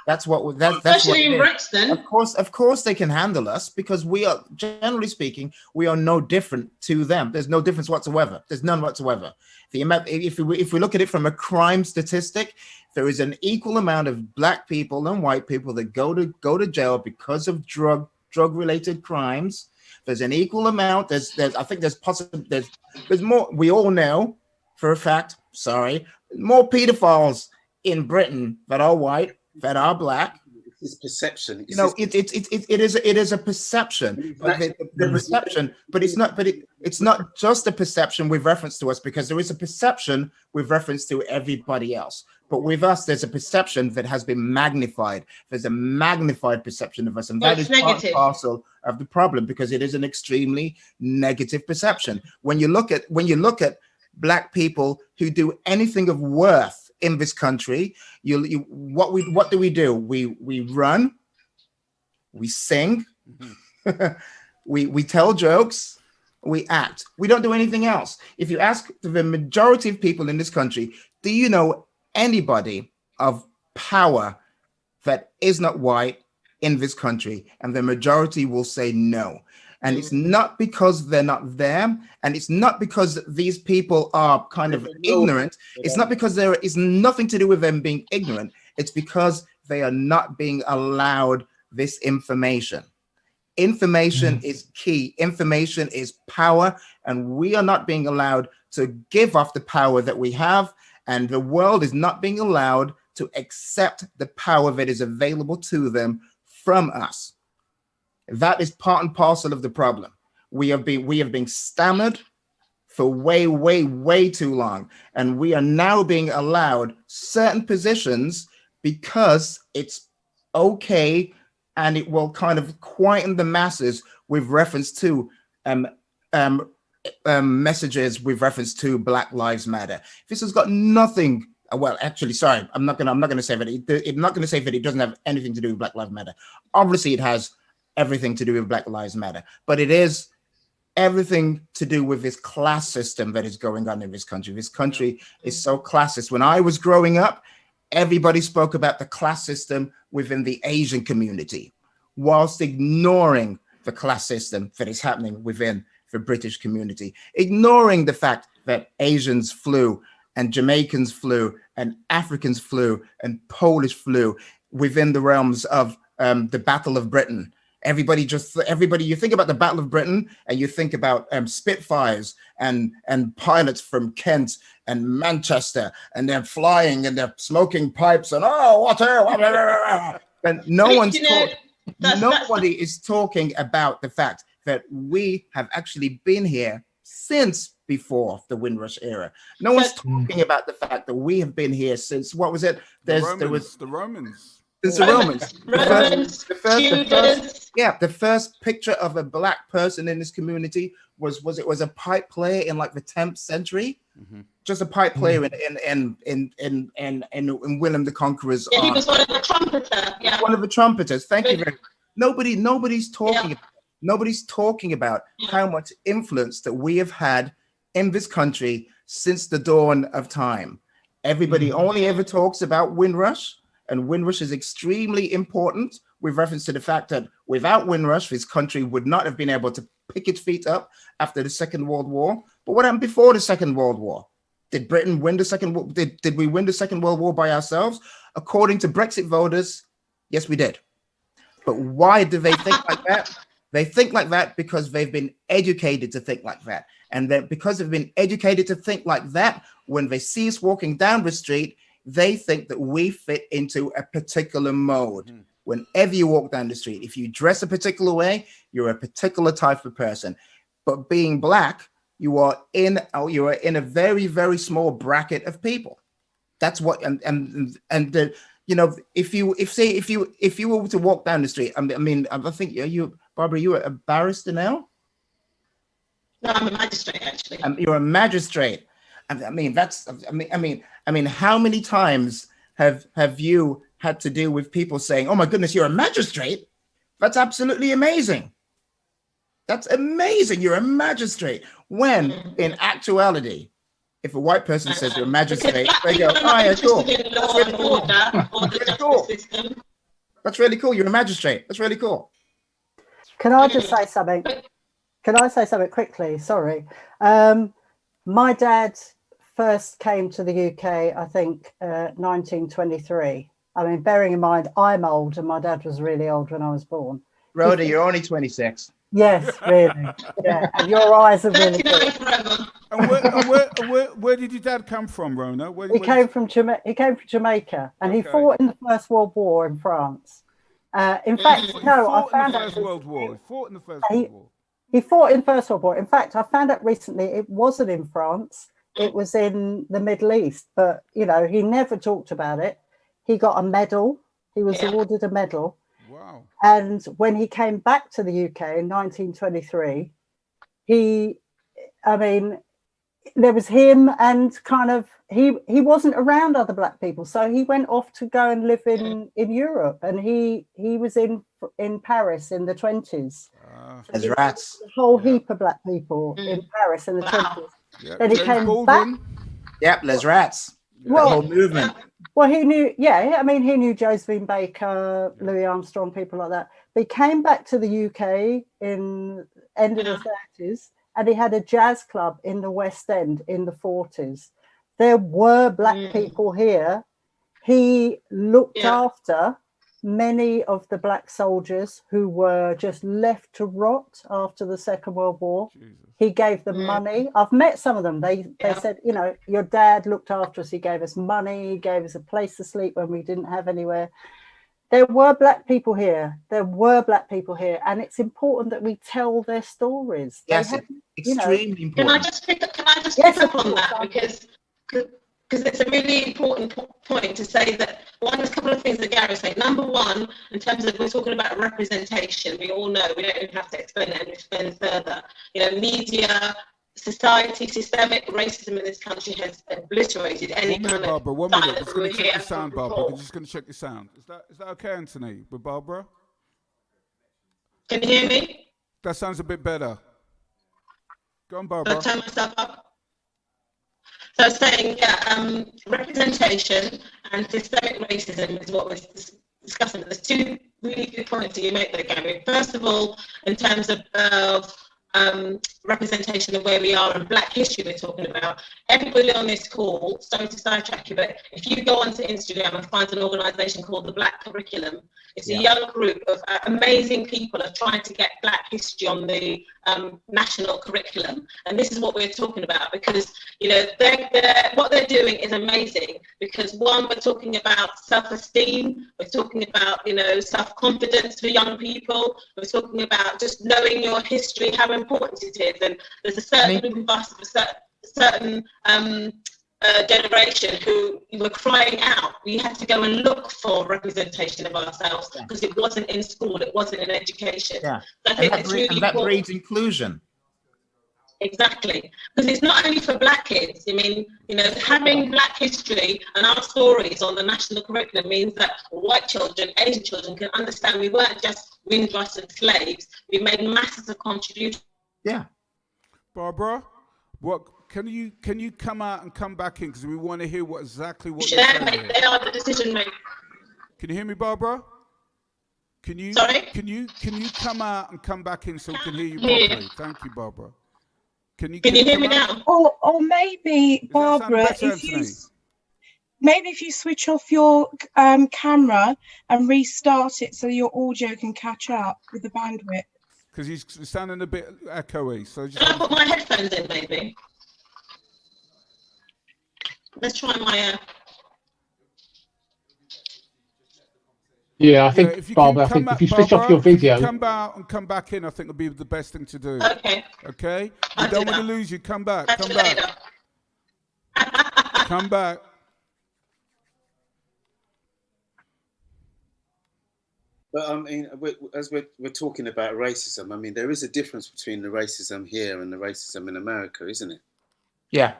That's what that's especially what in Brixton. Of course they can handle us, because we are, generally speaking, we are no different to them. There's no difference whatsoever. There's none whatsoever. The amount, if we look at it from a crime statistic, there is an equal amount of black people and white people that go to jail because of drug-related crimes. There's an equal amount. I think there's more. We all know for a fact, more pedophiles in Britain that are white, that are black. It's perception. It is a perception. The perception, but it's not just a perception with reference to us, because there is a perception with reference to everybody else. But with us, there's a perception that has been magnified. There's a magnified perception of us, and that is part and parcel of the problem, because it is an extremely negative perception. When you look at black people who do anything of worth in this country, what do? We run, we sing, we tell jokes, we act. We don't do anything else. If you ask the majority of people in this country, do you know anybody of power that is not white in this country? And the majority will say no. And it's not because they're not there, and it's not because these people are kind of ignorant. It's not because there is nothing to do with them being ignorant. It's because they are not being allowed this information. Information is key. Information is power, and we are not being allowed to give off the power that we have, and the world is not being allowed to accept the power that is available to them from us. That is part and parcel of the problem. We have been stammered for way, way, way too long, and we are now being allowed certain positions because it's okay, and it will kind of quieten the masses with reference to messages with reference to Black Lives Matter. This has got nothing. Well, actually, sorry, I'm not gonna say that. I'm not gonna say that it doesn't have anything to do with Black Lives Matter. Obviously, it has everything to do with Black Lives Matter, but it is everything to do with this class system that is going on in this country. This country is so classist. When I was growing up, everybody spoke about the class system within the Asian community, whilst ignoring the class system that is happening within the British community, ignoring the fact that Asians flew and Jamaicans flew and Africans flew and Polish flew within the realms of the Battle of Britain. Everybody, you think about the Battle of Britain and you think about Spitfires and pilots from Kent and Manchester, and they're flying and they're smoking pipes and and nobody is talking about the fact that we have actually been here since before the Windrush era. No one's talking about the fact that we have been here since, what was it? The Romans. Since the Romans. The first picture of a black person in this community was a pipe player in like the 10th century. Just a pipe player in William the Conqueror's. Yeah, he was one of the trumpeters. Yeah. One of the trumpeters. Thank you very much. Nobody's talking. Yeah. Nobody's talking about how much influence that we have had in this country since the dawn of time. Everybody only ever talks about Windrush. And Windrush is extremely important with reference to the fact that without Windrush, this country would not have been able to pick its feet up after the Second World War. But what happened before the Second World War? Did Britain win the Second World? Did we win the Second World War by ourselves? According to Brexit voters, yes, we did. But why do they think like that? They think like that because they've been educated to think like that. And that because they've been educated to think like that, when they see us walking down the street, they think that we fit into a particular mode. Whenever you walk down the street, if you dress a particular way, you're a particular type of person. But being black, you are in a very, very small bracket of people. That's what you know, if you were to walk down the street, I mean, I think you, Barbara, you are a barrister now? No, I'm a magistrate, actually. You're a magistrate. I mean, how many times have you had to deal with people saying, "Oh my goodness, you're a magistrate"? That's absolutely amazing. That's amazing. You're a magistrate. When in actuality, if a white person says you're a magistrate, they go, "Oh yeah, cool. That's really cool. You're a magistrate. That's really cool." Can I just say something? Can I say something quickly? Sorry. My dad first came to the UK, I think, 1923. I mean, bearing in mind, I'm old and my dad was really old when I was born. Rhoda, you're only 26. Yes, really. Yeah, and your eyes are really good. And where did your dad come from, Rona? He came from Jamaica, and he fought in the First World War in France. In fact, no, I found out. He fought in the First World War. He fought in the First World War. In fact, I found out recently it wasn't in France. It was in the Middle East. But, you know, he never talked about it. He got a medal. He was awarded a medal. Wow. And when he came back to the UK in 1923, there was him and kind of, he wasn't around other black people. So he went off to go and live in Europe. And he was in Paris in the 20s. As rats. A whole heap of black people in Paris in the 20s. Yep. Then he came back. Yep, Les Rats. Well, the whole movement. Well, he knew, I mean, he knew Josephine Baker, Louis Armstrong, people like that. But he came back to the UK in end of the 30s, and he had a jazz club in the West End in the 40s. There were black people here. He looked after many of the black soldiers who were just left to rot after the Second World War. Jesus. He gave them money. I've met some of them. They said, you know, your dad looked after us. He gave us money. He gave us a place to sleep when we didn't have anywhere. There were black people here. And it's important that we tell their stories. Yes, extremely important. Can I just pick up on that? Because it's a really important point to say that there's a couple of things that Gary was saying. Number one, in terms of we're talking about representation, we all know, we don't even have to explain it and explain further. You know, media, society, systemic racism in this country has obliterated any kind of. Barbara, 1 minute. Just going to check your sound, Barbara. I'm just going to check your sound. Is that okay, Anthony? With Barbara? Can you hear me? That sounds a bit better. Go on, Barbara. I'll turn myself up. So I was saying, representation and systemic racism is what we're discussing. There's two really good points that you make there, Gary. First of all, in terms of representation of where we are in Black history we're talking about, everybody on this call, sorry to sidetrack you, but if you go onto Instagram and find an organisation called the Black Curriculum, it's a young group of amazing people are trying to get Black history on the national curriculum. And this is what we're talking about, because, you know, what they're doing is amazing, because one, we're talking about self-esteem, we're talking about, you know, self-confidence for young people, we're talking about just knowing your history, how important it is. And there's a certain group of us, a certain generation who were crying out. We had to go and look for representation of ourselves because it wasn't in school, it wasn't in education. Yeah, so I think that breeds inclusion. Exactly, because it's not only for Black kids. I mean, you know, having Black history and our stories on the national curriculum means that white children, Asian children can understand we weren't just Windrush and slaves. We made masses of contributions. Yeah. Barbara, what can you come out and come back in, because we want to hear exactly what you're saying. They are the decision makers. Can you hear me, Barbara? Can you come out and come back in so we can hear you properly? Thank you, Barbara. Can you hear me now? Or maybe, Barbara, if you switch off your camera and restart it so your audio can catch up with the bandwidth. Because he's sounding a bit echoey. So just Can I put my headphones in, maybe? Let's try my. Yeah, I think, Barbara, if you switch off your video. Come out and come back in, I think would be the best thing to do. Okay. Okay? We don't want to lose you. Come back. Come back. Come back. But I mean, as we're talking about racism, I mean, there is a difference between the racism here and the racism in America, isn't it? Yeah.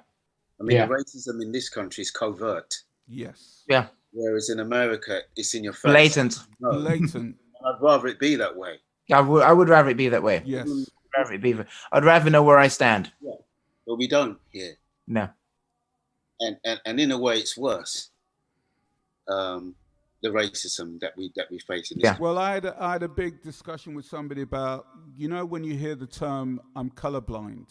I mean, the racism in this country is covert. Yes. Yeah. Whereas in America, it's in your face. Blatant. No. Blatant. I'd rather it be that way. I would rather it be that way. Yes. I'd rather know where I stand. Yeah. But we don't here. No. And in a way, it's worse. The racism that we face in this. Yeah. Well, I had a big discussion with somebody about, you know, when you hear the term "I'm colorblind,"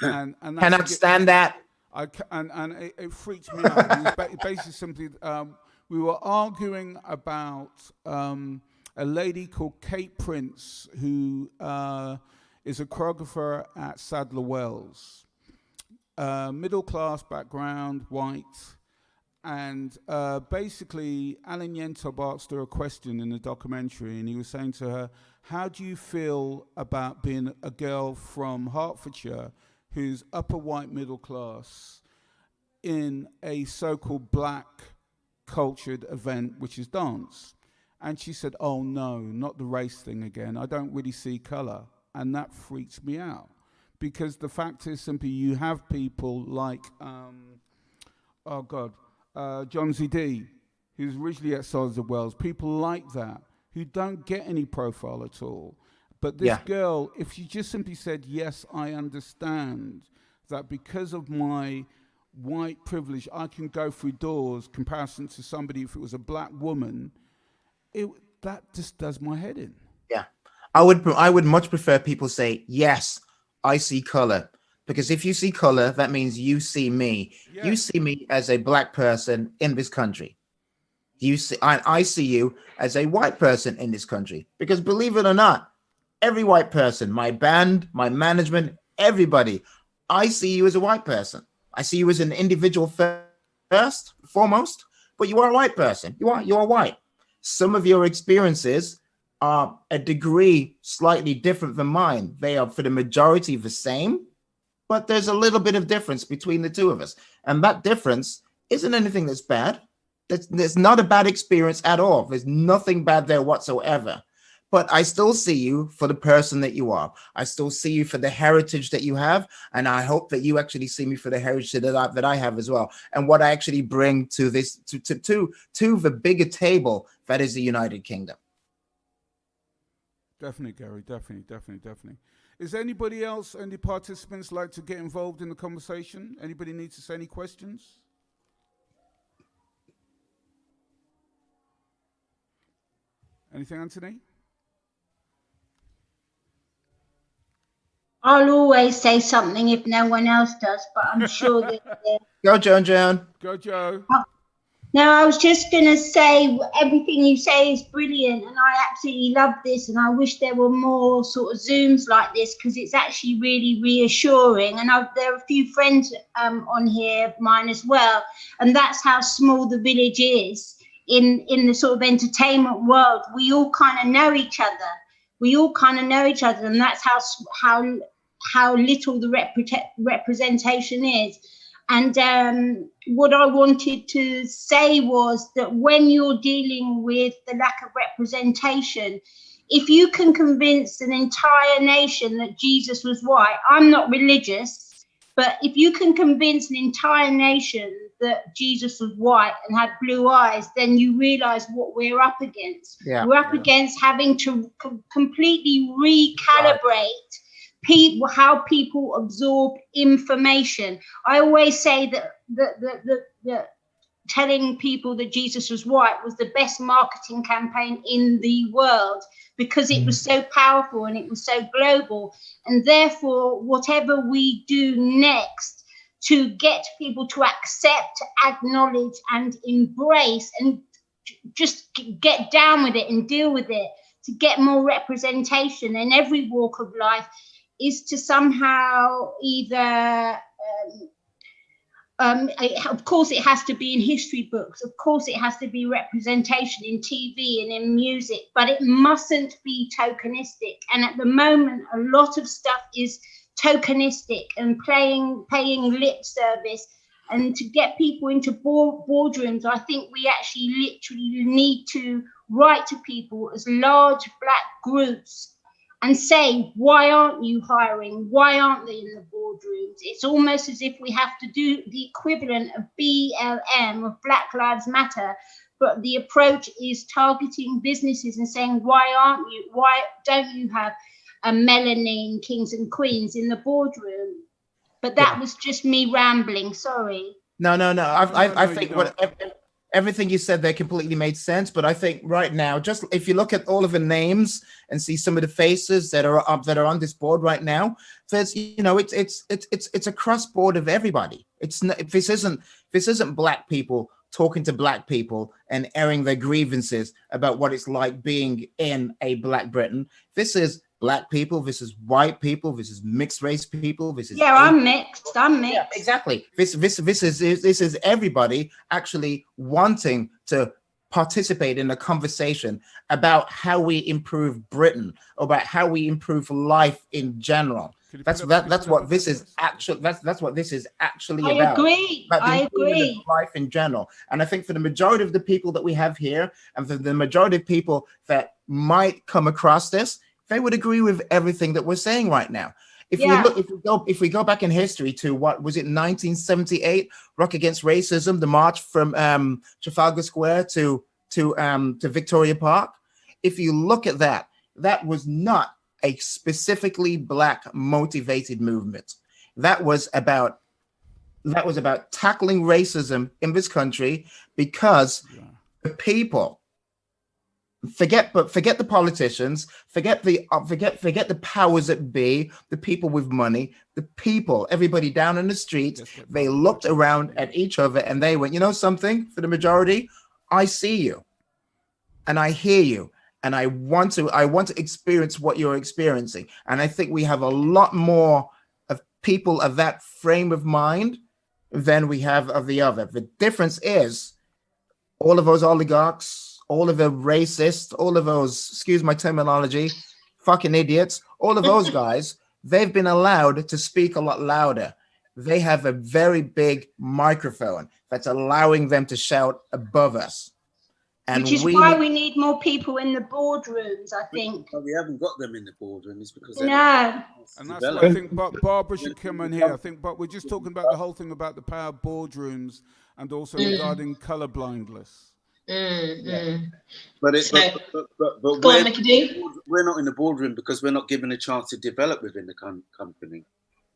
and cannot stand that. It freaks me out. It was basically simply we were arguing about a lady called Kate Prince, who is a choreographer at Sadler Wells, middle class background, white. And basically, Alan Yentob asked her a question in the documentary, and he was saying to her, how do you feel about being a girl from Hertfordshire who's upper white middle class in a so-called black cultured event, which is dance? And she said, oh, no, not the race thing again. I don't really see color. And that freaks me out. Because the fact is simply you have people like, John Z.D., who's originally at Sadler Wells, people like that, who don't get any profile at all. But this girl, if she just simply said, yes, I understand that because of my white privilege, I can go through doors, comparison to somebody, if it was a black woman, that just does my head in. Yeah. I would much prefer people say, yes, I see color. Because if you see color, that means you see me. Yeah. You see me as a black person in this country. I see you as a white person in this country. Because believe it or not, every white person, my band, my management, everybody, I see you as a white person. I see you as an individual first, foremost, but you are a white person. You are white. Some of your experiences are a degree slightly different than mine. They are for the majority the same. But there's a little bit of difference between the two of us. And that difference isn't anything that's bad. It's not a bad experience at all. There's nothing bad there whatsoever. But I still see you for the person that you are. I still see you for the heritage that you have. And I hope that you actually see me for the heritage that I have as well. And what I actually bring to this, to the bigger table that is the United Kingdom. Definitely, Gary. Definitely. Is anybody else, any participants like to get involved in the conversation? Anybody need to say any questions? Anything, Anthony? I'll always say something if no one else does, but I'm sure that... Go, Joan. Go, Joe. No, I was just going to say everything you say is brilliant, and I absolutely love this, and I wish there were more sort of Zooms like this, because it's actually really reassuring. And there are a few friends on here, mine as well, and that's how small the village is in the sort of entertainment world. We all kind of know each other. And that's how little the representation is. And what I wanted to say was that when you're dealing with the lack of representation, if you can convince an entire nation that Jesus was white, I'm not religious, but if you can convince an entire nation that Jesus was white and had blue eyes, then you realize what we're up against. Yeah, we're up against having to completely recalibrate how people absorb information. I always say that telling people that Jesus was white was the best marketing campaign in the world, because it was so powerful and it was so global. And therefore, whatever we do next to get people to accept, acknowledge, and embrace, and just get down with it and deal with it, to get more representation in every walk of life, is to somehow either of course it has to be in history books, of course it has to be representation in TV and in music, but it mustn't be tokenistic. And at the moment, a lot of stuff is tokenistic and paying lip service. And to get people into boardrooms, I think we actually literally need to write to people as large Black groups and say, why aren't you hiring? Why aren't they in the boardrooms? It's almost as if we have to do the equivalent of BLM, of Black Lives Matter, but the approach is targeting businesses and saying, why don't you have a melanin kings and queens in the boardroom? But that was just me rambling, sorry. No. I think everything you said there completely made sense. But I think right now, just if you look at all of the names and see some of the faces that are up, that are on this board right now, there's, it's across board of everybody. It's not, this isn't Black people talking to Black people and airing their grievances about what it's like being in a Black Britain. This is Black people, this is white people, this is mixed race people, this is I'm mixed. Yeah, exactly. This is everybody actually wanting to participate in a conversation about how we improve Britain, about how we improve life in general. That's what this is actually about. I agree. Life in general. And I think for the majority of the people that we have here, and for the majority of people that might come across this, they would agree with everything that we're saying right now. If we go back in history to, what was it, 1978, Rock Against Racism, the march from Trafalgar Square to Victoria Park. If you look at that, that was not a specifically Black motivated movement. That was about tackling racism in this country, because the people, forget the politicians, forget the powers that be, the people with money, the people, everybody down in the street, they looked around at each other and they went, you know something, for the majority, I see you and I hear you, and I want to experience what you're experiencing. And I think we have a lot more of people of that frame of mind than we have of the other. The difference is all of those oligarchs, all of the racists, all of those, excuse my terminology, fucking idiots, all of those guys, they've been allowed to speak a lot louder. They have a very big microphone that's allowing them to shout above us. And which is why we need more people in the boardrooms, I think. But we haven't got them in the boardroom. It's because no. And that's why I think Barbara should come in here. I think, but we're just talking about the whole thing about the power of boardrooms and also regarding colorblindness. But we're not in the boardroom because we're not given a chance to develop within the company.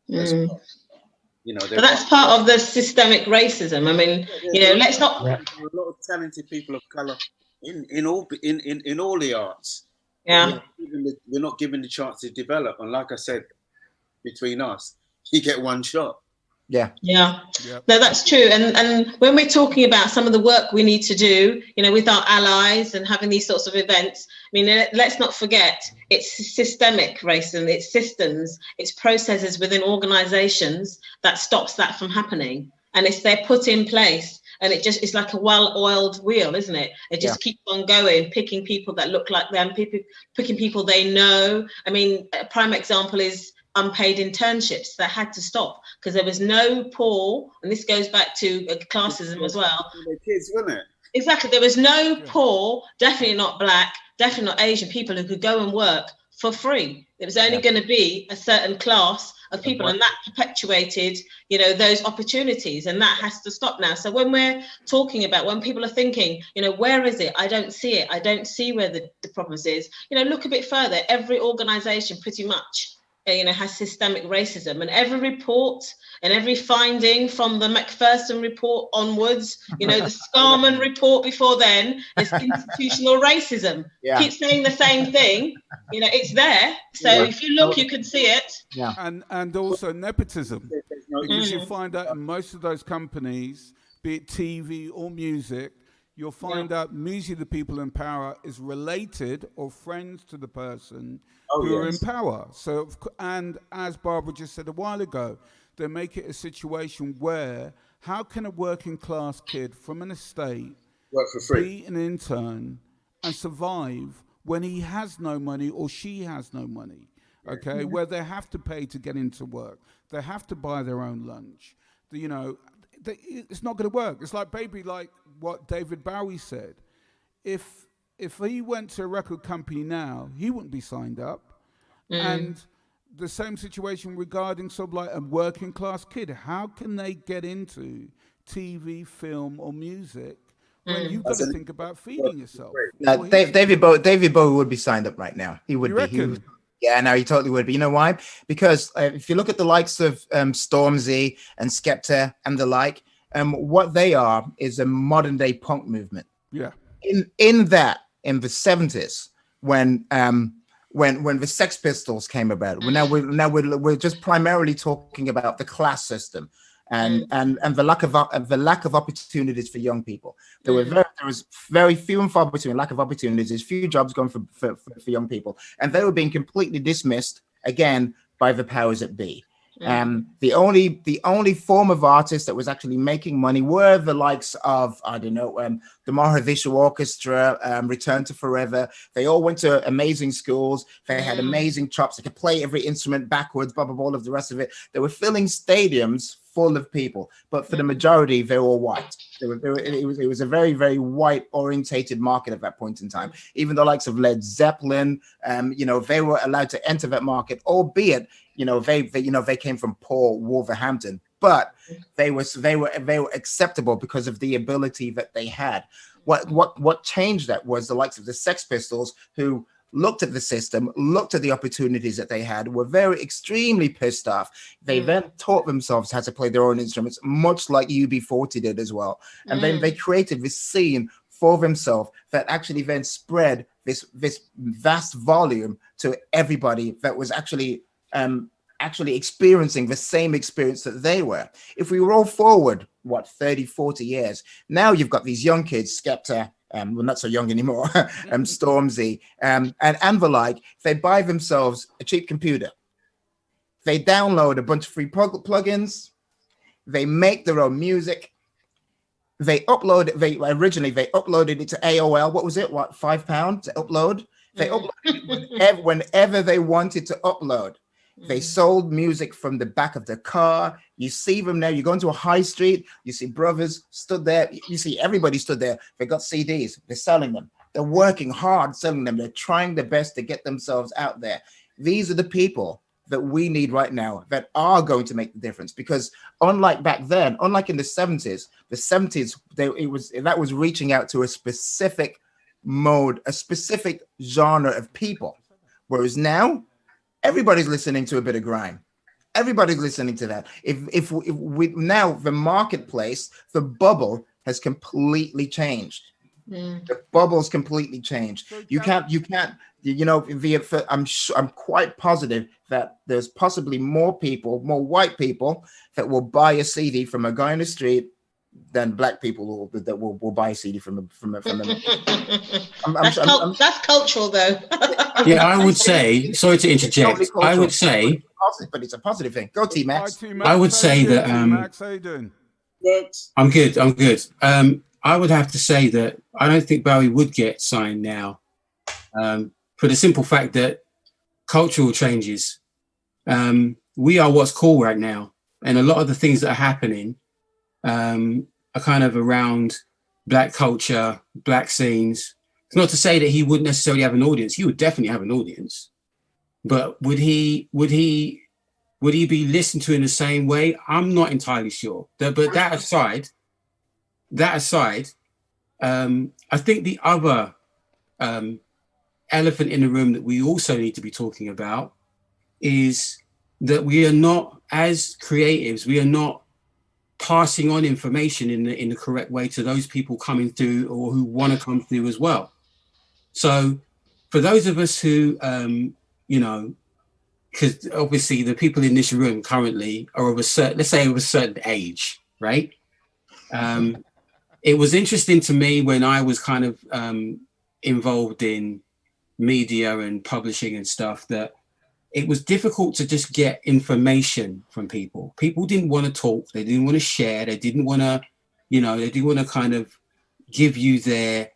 But that's part of the systemic racism. I mean, let's not. There are a lot of talented people of color in all the arts. Yeah, we're not given the chance to develop. And like I said, between us, you get one shot. Yeah. No, that's true. And when we're talking about some of the work we need to do, with our allies and having these sorts of events, I mean, let's not forget it's systemic racism, it's systems, it's processes within organizations that stops that from happening. And they're put in place, and it's like a well-oiled wheel, isn't it? It just keeps on going, picking people that look like them, picking people they know. I mean, a prime example is unpaid internships that had to stop because there was no poor, and this goes back to classism as well. Kids, wasn't it? Exactly. There was no poor, definitely not Black, definitely not Asian people who could go and work for free. It was only going to be a certain class of people, and that perpetuated, those opportunities, and that has to stop now. So when we're talking about, when people are thinking, where is it? I don't see it. I don't see where the problem is. Look a bit further. Every organization pretty much has systemic racism, and every report and every finding from the Macpherson report onwards, the Scarman report before then, is institutional racism. Yeah. Keep saying the same thing. It's there. So if you look, you can see it. Yeah. And also nepotism, because you find out in most of those companies, be it TV or music, you'll find out usually the people in power is related or friends to the person who are in power. So, and as Barbara just said a while ago, they make it a situation where how can a working class kid from an estate work for free, be an intern and survive when he has no money or she has no money? Okay, where they have to pay to get into work, they have to buy their own lunch. It's not going to work. It's like what David Bowie said. If he went to a record company now, he wouldn't be signed up. And the same situation regarding sort of like a working class kid. How can they get into TV, film, or music when you've got to think about feeding yourself? David Bowie would be signed up right now. He would be. Yeah, no, he totally would. But you know why? Because if you look at the likes of Stormzy and Skepta and the like, what they are is a modern day punk movement. Yeah. In the 70s, when the Sex Pistols came about, we're just primarily talking about the class system and the lack of opportunities for young people. There was very few and far between lack of opportunities, few jobs going for young people, and they were being completely dismissed again by the powers that be. The only form of artist that was actually making money were the likes of, the Mahavishnu Orchestra, Return to Forever. They all went to amazing schools. They had amazing chops. They could play every instrument backwards, blah, blah, blah, all of the rest of it. They were filling stadiums full of people, but for the majority, they're all white. It was a very, very white orientated market at that point in time. Even the likes of Led Zeppelin, they were allowed to enter that market, albeit, they came from poor Wolverhampton, but they were acceptable because of the ability that they had. What changed that was the likes of the Sex Pistols, who looked at the system, looked at the opportunities that they had, were very extremely pissed off. They then taught themselves how to play their own instruments, much like UB40 did as well. And then they created this scene for themselves that actually then spread this vast volume to everybody that was actually experiencing the same experience that they were. If we roll forward, 30, 40 years, now you've got these young kids, Skepta, well, not so young anymore, Stormzy, and the like. They buy themselves a cheap computer. They download a bunch of free plugins. They make their own music. They originally uploaded it to AOL. What was it? £5 to upload? They uploaded it whenever they wanted to upload. They sold music from the back of the car. You see them now. You go into a high street. You see brothers stood there. You see everybody stood there. They got CDs. They're selling them. They're working hard selling them. They're trying their best to get themselves out there. These are the people that we need right now that are going to make the difference. Because unlike back then, unlike in the 70s, that was reaching out to a specific mode, a specific genre of people. Whereas now, everybody's listening to a bit of grime. Everybody's listening to that. If we now, the marketplace, the bubble has completely changed. The bubble's completely changed. You can't. I'm quite positive that there's possibly more white people that will buy a CD from a guy in the street than black people that will buy a CD from a That's cultural, though. Yeah, I would say. Sorry to interject. I would say, but it's a positive thing. Go T-Max. I would say that. I'm good. I would have to say that I don't think Bowie would get signed now, for the simple fact that cultural changes. We are what's cool right now, and a lot of the things that are happening are kind of around black culture, black scenes. It's not to say that he wouldn't necessarily have an audience. He would definitely have an audience, but would he be listened to in the same way? I'm not entirely sure. But that aside, I think the other elephant in the room that we also need to be talking about is that we are not, as creatives, we are not passing on information in the correct way to those people coming through or who want to come through as well. So for those of us who, you know, because obviously the people in this room currently are of a certain, let's say of a certain age, right? It was interesting to me when I was kind of involved in media and publishing and stuff, that it was difficult to just get information from people. People didn't want to talk. They didn't want to share. They didn't want to, you know, they didn't want to kind of give you their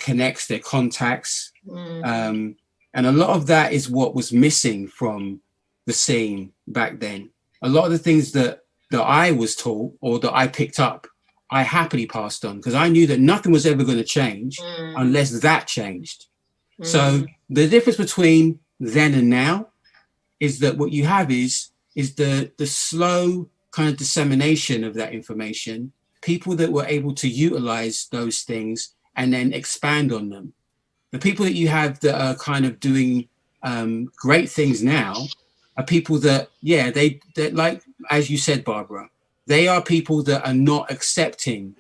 connects, their contacts. And a lot of that is what was missing from the scene back then. A lot of the things that I was taught or that I picked up, I happily passed on, because I knew that nothing was ever going to change unless that changed. So the difference between then and now is that what you have is the slow kind of dissemination of that information, people that were able to utilize those things and then expand on them. The people that you have that are kind of doing great things now are people that, yeah, they like, as you said, Barbara, they are people that are not accepting,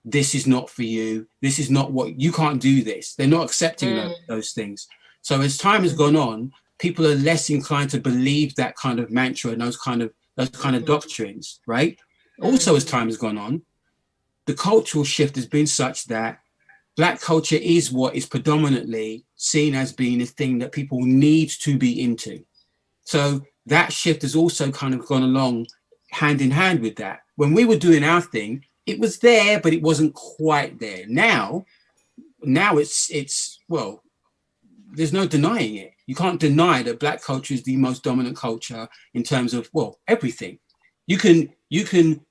this is not for you, this is not what, you can't do this. They're not accepting those things. So as time has gone on, people are less inclined to believe that kind of mantra and those kind of doctrines, right? Also, as time has gone on, the cultural shift has been such that Black culture is what is predominantly seen as being a thing that people need to be into. So that shift has also kind of gone along hand in hand with that. When we were doing our thing, it was there, but it wasn't quite there. Now it's well, there's no denying it. You can't deny that Black culture is the most dominant culture in terms of, well, everything. You can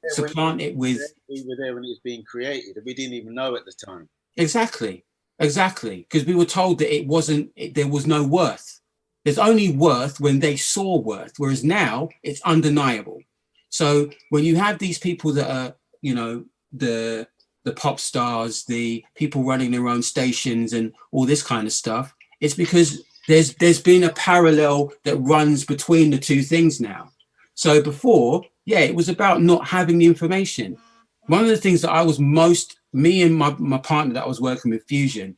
supplant it with. We were there when it was being created, and we didn't even know at the time. Exactly, because we were told that there was no worth. There's only worth when they saw worth, whereas now it's undeniable. So when you have these people that are, you know, the pop stars, the people running their own stations and all this kind of stuff, it's because there's been a parallel that runs between the two things now. So before, yeah, it was about not having the information. One of the things that I was me and my partner that I was working with, Fusion,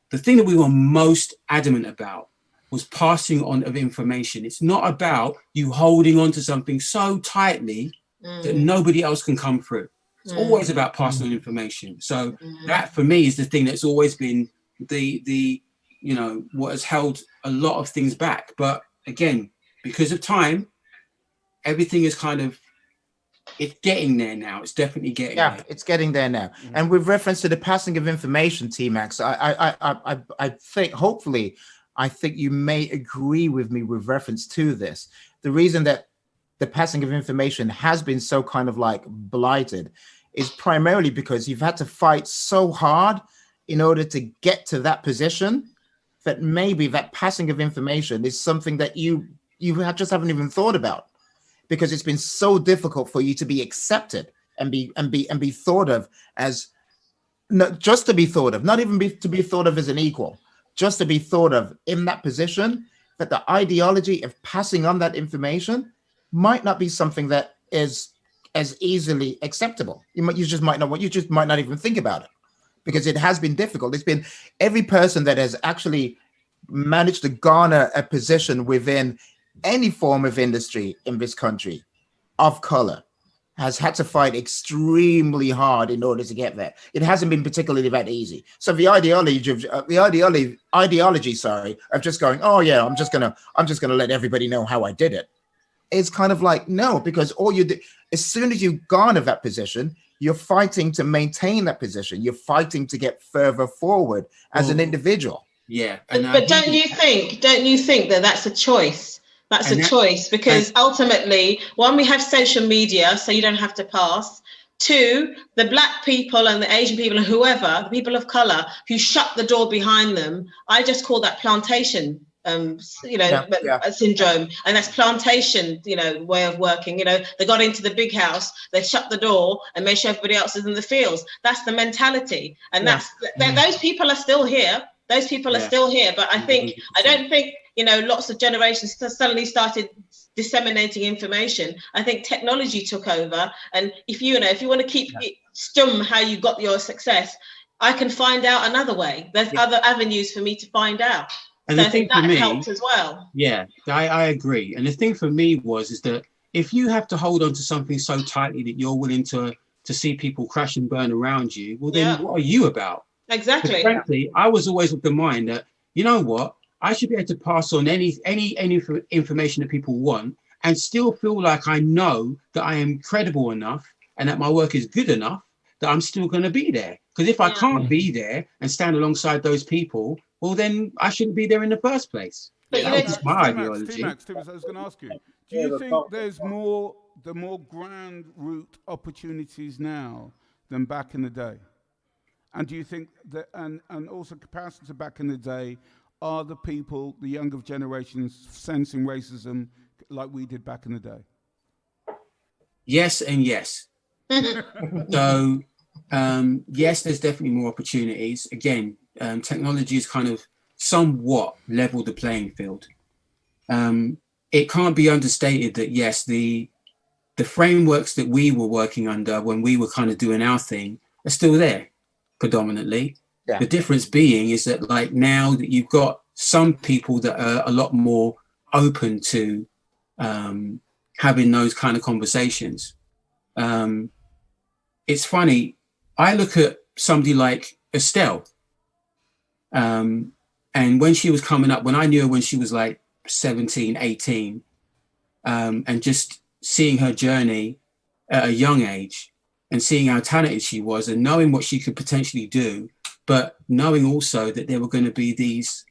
the thing that we were most adamant about was passing on of information. It's not about you holding on to something so tightly that nobody else can come through. It's always about passing on information. So that for me is the thing that's always been the you know, what has held a lot of things back. But again, because of time, everything is kind of, it's getting there now. It's definitely getting there. It's getting there now. And with reference to the passing of information, T-Max, I think, hopefully, I think you may agree with me with reference to this. The reason that the passing of information has been so kind of like blighted is primarily because you've had to fight so hard in order to get to that position that maybe that passing of information is something that you just haven't even thought about, because it's been so difficult for you to be accepted and be thought of as, not just to be thought of, not even to be thought of as an equal, just to be thought of in that position, that the ideology of passing on that information might not be something that is as easily acceptable. You just might not even think about it, because it has been difficult. It's been every person that has actually managed to garner a position within any form of industry in this country of color has had to fight extremely hard in order to get there. It hasn't been particularly that easy. So the ideology of just going, oh yeah, I'm just gonna let everybody know how I did it. It's kind of like, no, because all you do, as soon as you garner that position, you're fighting to maintain that position. You're fighting to get further forward as an individual. Yeah. But don't you think that that's a choice? That's a choice, because ultimately, one, we have social media, so you don't have to pass. Two, the Black people and the Asian people and whoever, the people of color who shut the door behind them, I just call that plantation syndrome. And that's plantation, way of working. They got into the big house, they shut the door and made sure everybody else is in the fields. That's the mentality. And those people are still here. Those people are still here. But I don't think, lots of generations suddenly started disseminating information. I think technology took over, and if you want to keep it stum how you got your success, I can find out another way. There's other avenues for me to find out. And so the I think thing that for me, helped as well. Yeah, I agree. And the thing for me is that if you have to hold on to something so tightly that you're willing to see people crash and burn around you, well, then what are you about? Exactly. But frankly, I was always of the mind that, you know what, I should be able to pass on any information that people want and still feel like I know that I am credible enough and that my work is good enough that I'm still going to be there. Because if I can't be there and stand alongside those people, well, then I shouldn't be there in the first place. But That's my ideology. T-Max, I was going to ask you, do you think there's the more grand route opportunities now than back in the day? And do you think that, and also comparison to back in the day, are the people, the younger generations, sensing racism like we did back in the day? Yes and yes. So, yes, there's definitely more opportunities. Again, technology has kind of somewhat leveled the playing field. It can't be understated that, yes, the frameworks that we were working under when we were kind of doing our thing are still there, predominantly. Yeah. The difference being is that, like, now that you've got some people that are a lot more open to having those kind of conversations. It's funny, I look at somebody like Estelle, and when she was coming up, when I knew her when she was like 17, 18, and just seeing her journey at a young age and seeing how talented she was and knowing what she could potentially do, but knowing also that there were going to be these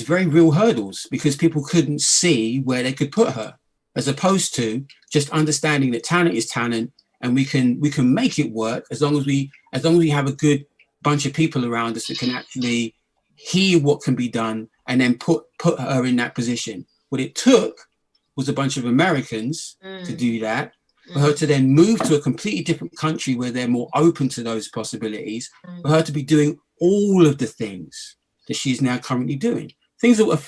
very real hurdles because people couldn't see where they could put her, as opposed to just understanding that talent is talent and we can make it work as long as we have a good bunch of people around us that can actually hear what can be done and then put her in that position. What it took was a bunch of Americans to do that, for her to then move to a completely different country where they're more open to those possibilities, for her to be doing all of the things that she's now currently doing. Things that were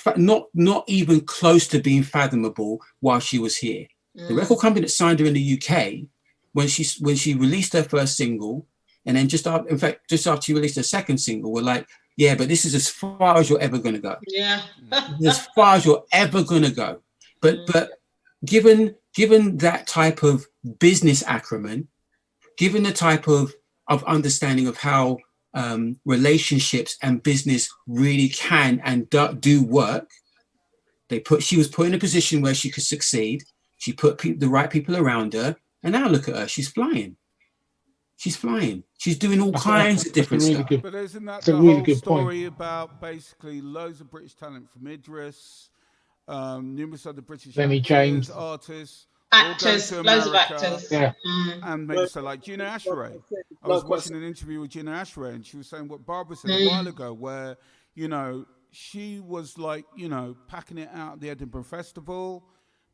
not even close to being fathomable while she was here. The record company that signed her in the UK, when she released her first single, and then just after she released her second single, were like, yeah, but this is as far as you're ever going to go. Yeah. As far as you're ever going to go. But given that type of business acumen, given the type of understanding of how relationships and business really can and do work, she was put in a position where she could succeed. She put the right people around her, and now look at her. She's flying. She's flying. She's doing all kinds of different stuff. But isn't that the whole story about basically loads of British talent from Idris, numerous other British James artists, actors, loads of actors, and maybe so like Gina Ashray. I was watching an interview with Gina Ashray, and she was saying what Barbara said a while ago, where she was like packing it out at the Edinburgh Festival.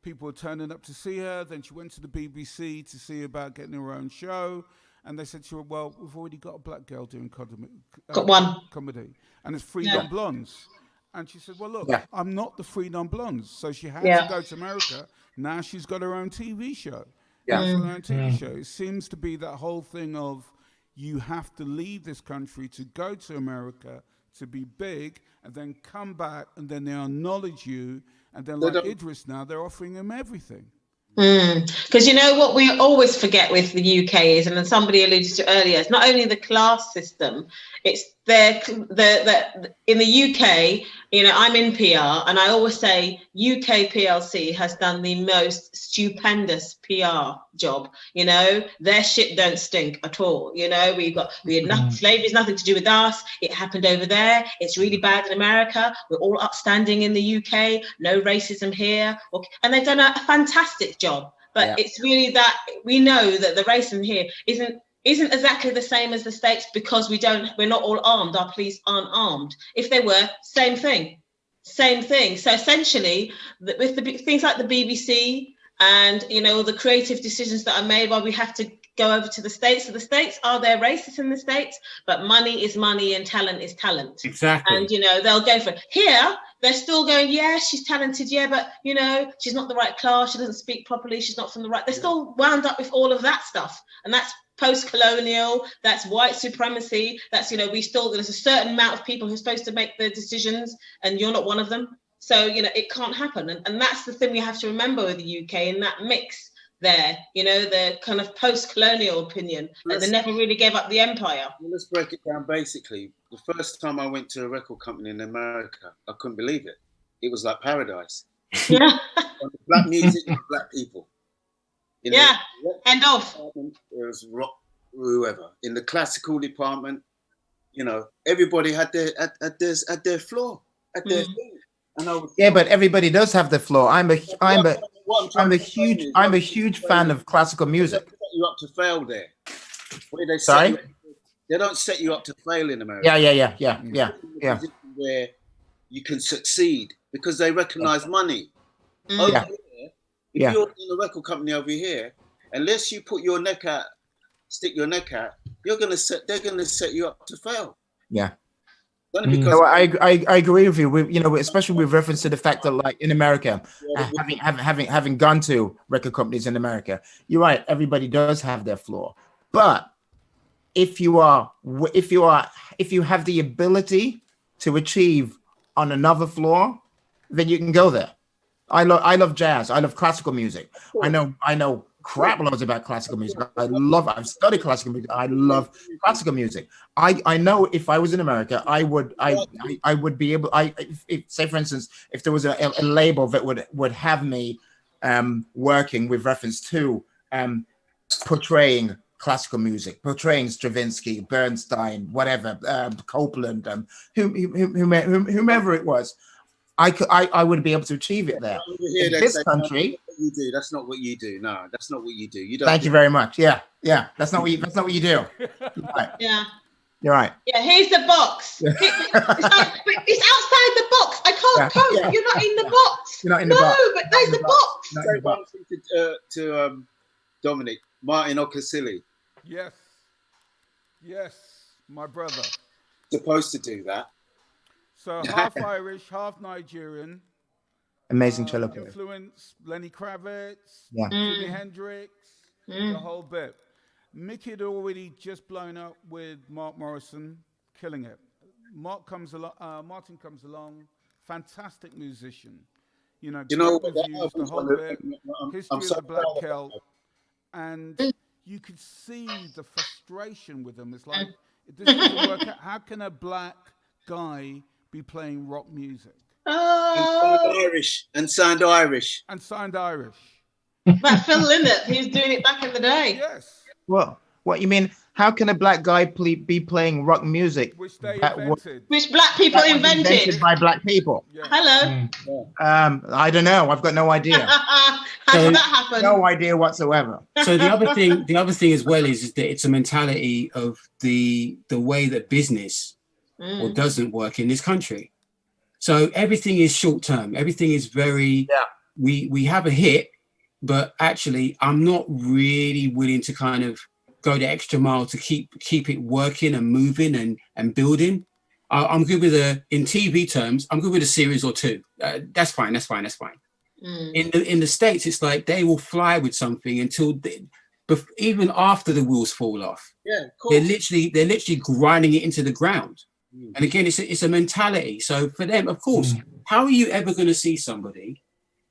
People were turning up to see her. Then she went to the BBC to see about getting her own show. And they said to her, well, we've already got a black girl doing comedy. And it's Three Non Blondes. And she said, well, look, I'm not the Three Non Blondes. So she had to go to America. Now she's got her own TV show. It seems to be that whole thing of you have to leave this country to go to America to be big and then come back and then they acknowledge you. And then like Idris now, they're offering him everything. Because what we always forget with the UK is, and then somebody alluded to earlier, it's not only the class system, it's in the UK, I'm in PR, and I always say UK PLC has done the most stupendous PR job. Their shit don't stink at all. We had nothing, slavery has nothing to do with us. It happened over there. It's really bad in America. We're all upstanding in the UK. No racism here. And they've done a fantastic job. But it's really that we know that the racism here isn't exactly the same as the States because we're not all armed. Our police aren't armed. If they were, same thing. So essentially, with the things like the BBC and, the creative decisions that are made while we have to go over to the States. So the States are there racist in the States, but money is money and talent is talent. Exactly. And, they'll go for it. Here, they're still going, yeah, she's talented, yeah, but you know, she's not the right class, she doesn't speak properly, she's not from the right. They're still wound up with all of that stuff, and that's post-colonial, that's white supremacy, that's, you know, there's a certain amount of people who are supposed to make the decisions, and you're not one of them. So, you know, it can't happen, and that's the thing we have to remember with the UK in that mix there, you know, the kind of post-colonial opinion, like they never really gave up the empire. Well, let's break it down. Basically, the first time I went to a record company in America, I couldn't believe it. It was like paradise. Yeah. Black music and black people. End of. It was rock, whoever. In the classical department, you know, everybody had their floor, at their thing. Yeah, but everybody does have the floor. I'm a huge fan of classical music. They set you up to fail there. Sorry? They don't set you up to fail in America. Yeah. Where you can succeed because they recognize money. Over here, if you're in a record company over here, unless you put your neck out, stick your neck out, they're gonna set you up to fail. Yeah. No, I agree with you. You know, especially with reference to the fact that, like in America, having gone to record companies in America, you're right. Everybody does have their flaw, but if you have the ability to achieve on another floor, then you can go there. I love jazz. I love classical music. I know crap loads about classical music. I've studied classical music. I love classical music. I know if I was in America, I would be able. Say for instance, if there was a label that would have me working with reference to portraying classical music, portraying Stravinsky, Bernstein, whatever, Copeland, whomever it was, I would be able to achieve it there. In this country, that's not what you do. No, that's not what you do. You don't. Thank you very much. Yeah, that's not what you do. Right. Yeah. You're right. Yeah, here's the box. It's outside the box. I can't come. Yeah. You're not in the box. You're not in the box. No, but there's the box. Say one thing to Dominic, Martin Ocasilli. Yes, my brother. Supposed to do that. So half Irish, half Nigerian. Amazing cello player. Influence, Lenny Kravitz, Yeah. Jimi Hendrix, the whole bit. Mickey had already just blown up with Mark Morrison, killing it. Martin comes along, fantastic musician. You know reviews, the whole bit, history of the Black Celt, and you could see the frustration with them. It's like, this doesn't work out. How can a black guy be playing rock music? And signed Irish. But Phil Lynott, he was doing it back in the day. Yes. Well, what you mean? How can a black guy be playing rock music? Which they invented. Which black people invented by black people. Yeah. Hello. I don't know. I've got no idea. How did that happen? No idea whatsoever. So the other thing as well is that it's a mentality of the way that business or doesn't work in this country. So everything is short term. Everything is very. We have a hit, but actually, I'm not really willing to kind of go the extra mile to keep it working and moving and building. I'm good with in TV terms, I'm good with a series or two. That's fine. In the States, it's like they will fly with something until even after the wheels fall off. Yeah, of course. They're literally grinding it into the ground. And again, it's a mentality. So for them, of course, how are you ever going to see somebody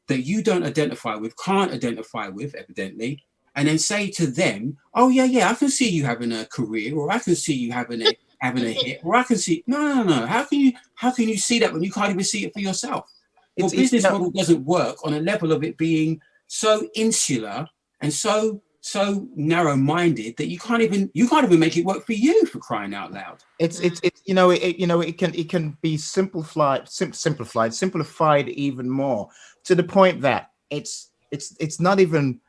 that you don't identify with, can't identify with, evidently, and then say to them, "Oh yeah, I can see you having a career, or I can see you having a hit, or I can see." No. How can you see that when you can't even see it for yourself? Your business model doesn't work on a level of it being so insular and so narrow-minded that you can't even make it work for you, for crying out loud. It can be simplified even more, to the point that it's not even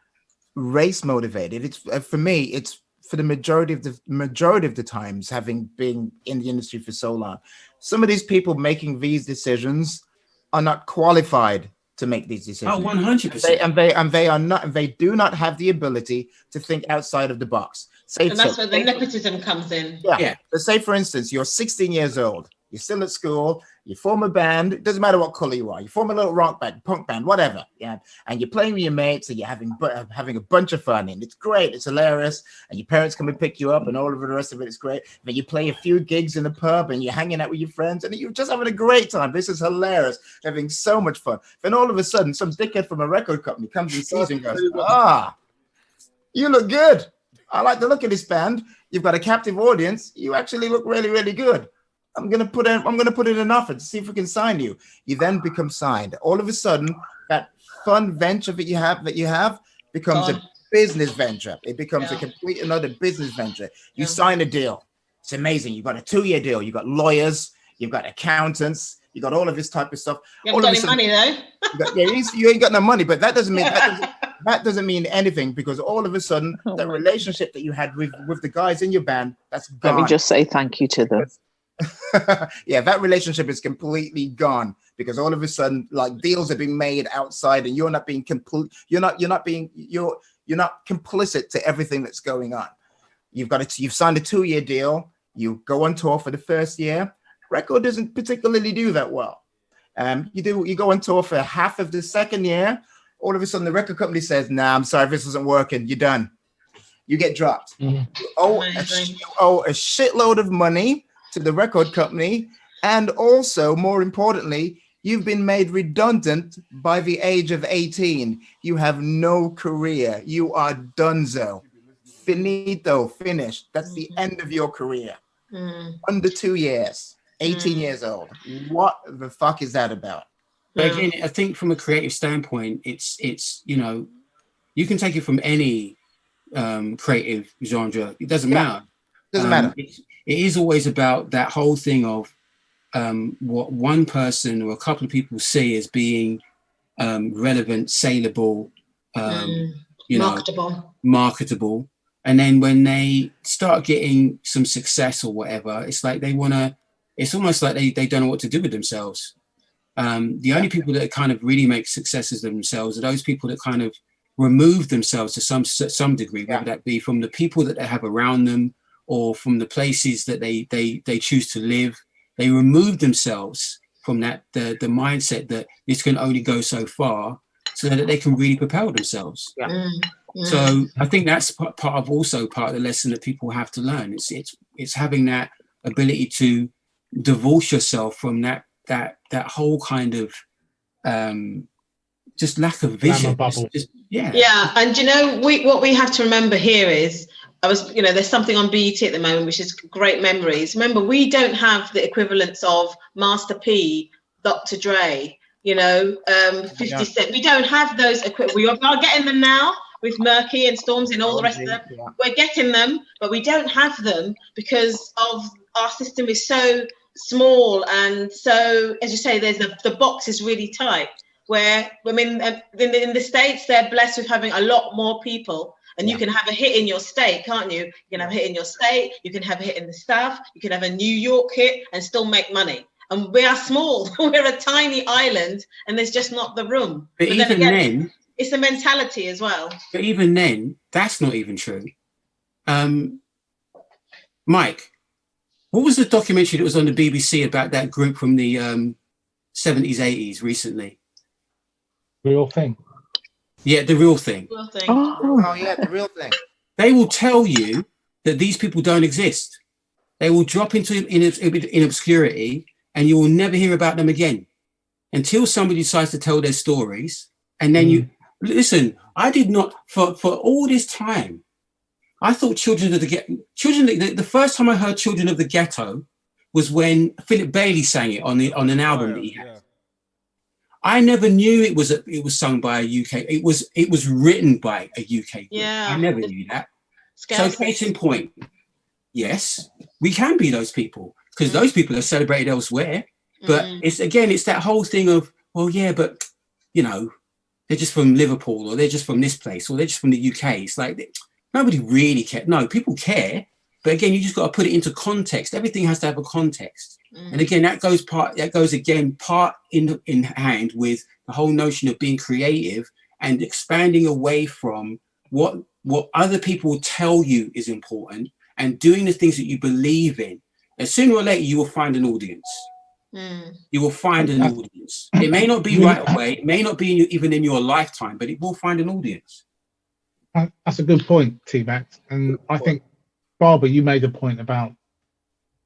race motivated. It's for me, it's for the majority of the times, having been in the industry for so long, some of these people making these decisions are not qualified to make these decisions. Oh, 100%. And they do not have the ability to think outside of the box. And that's where the nepotism comes in. Yeah. So say, for instance, you're 16 years old. you're still at school, you form a band, it doesn't matter what color you are, you form a little rock band, punk band, whatever, yeah, and you're playing with your mates and you're having a bunch of fun, and it's great, it's hilarious, and your parents come and pick you up and all of the rest of it is great. Then you play a few gigs in the pub and you're hanging out with your friends and you're just having a great time. This is hilarious, having so much fun. Then all of a sudden, some dickhead from a record company comes and sees you and goes, you look good. I like the look of this band. You've got a captive audience. You actually look really, really good. I'm gonna put in an offer to see if we can sign you. You then become signed. All of a sudden, that fun venture that you have becomes a business venture. It becomes a complete another business venture. You sign a deal. It's amazing. You've got a 2-year deal. You've got lawyers. You've got accountants. You got all of this type of stuff. You haven't got any money though. You ain't got no money, but that doesn't mean anything, because all of a sudden the relationship that you had with the guys in your band, that's gone. Let me just say thank you to them. Yeah, that relationship is completely gone, because all of a sudden, like, deals are being made outside, and you're not complicit to everything that's going on. You've signed a 2-year deal. You go on tour for the first year. Record doesn't particularly do that well. You go on tour for half of the second year. All of a sudden, the record company says, "Nah, I'm sorry, this isn't working. You're done." You get dropped. You owe a shitload of money to the record company, and also, more importantly, you've been made redundant by the age of 18. You have no career. You are donezo. Finito, finished. That's the end of your career. Under 2 years. 18 years old. What the fuck is that about? But again, I think from a creative standpoint, it's you can take it from any creative genre. It doesn't matter. Doesn't matter. It is always about that whole thing of what one person or a couple of people see as being relevant, saleable, marketable. And then when they start getting some success or whatever, it's like it's almost like they don't know what to do with themselves. The only people that kind of really make successes of themselves are those people that kind of remove themselves to some degree, whether that be from the people that they have around them or from the places that they choose to live. They remove themselves from that the mindset that this can only go so far, so that they can really propel themselves. So I think that's part of the lesson that people have to learn. It's having that ability to divorce yourself from that whole kind of just lack of vision. And what we have to remember here is there's something on BET at the moment which is Great Memories. Remember, we don't have the equivalents of Master P, Dr. Dre, 50 Cent. We don't have those we are getting them now with Murky and Storms and all the rest of them. We're getting them, but we don't have them because of our system is so small, and so, as you say, there's the box is really tight. Where in the States, they're blessed with having a lot more people, and you can have a hit in your state, can't you? You can have a hit in your state, you can have a hit in the South, you can have a New York hit and still make money. And we are small. We're a tiny island, and there's just not the room. But even then, it's a mentality as well. But even then, that's not even true. Mike, what was the documentary that was on the BBC about that group from the 70s, 80s recently? Real Thing. Yeah, The Real Thing. Oh yeah, The Real Thing. They will tell you that these people don't exist. They will drop into in obscurity, and you will never hear about them again until somebody decides to tell their stories. And then you listen. I did not for all this time. I thought the first time I heard Children of the Ghetto was when Philip Bailey sang it on an album that he had. Yeah. I never knew it was sung by a UK. It was written by a UK group. Yeah. I never knew that. So case in point, yes, we can be those people because those people are celebrated elsewhere. But it's that whole thing of, well, yeah, but they're just from Liverpool, or they're just from this place, or they're just from the UK. It's like nobody really cares. No, people care, but again, you just got to put it into context. Everything has to have a context, and again, that goes part in hand with the whole notion of being creative and expanding away from what other people tell you is important, and doing the things that you believe in, And sooner or later, you will find an audience. You will find an audience. It may not be right away. It may not be even in your lifetime, but it will find an audience. That's a good point, T-Max. And I think, Barbara, you made a point about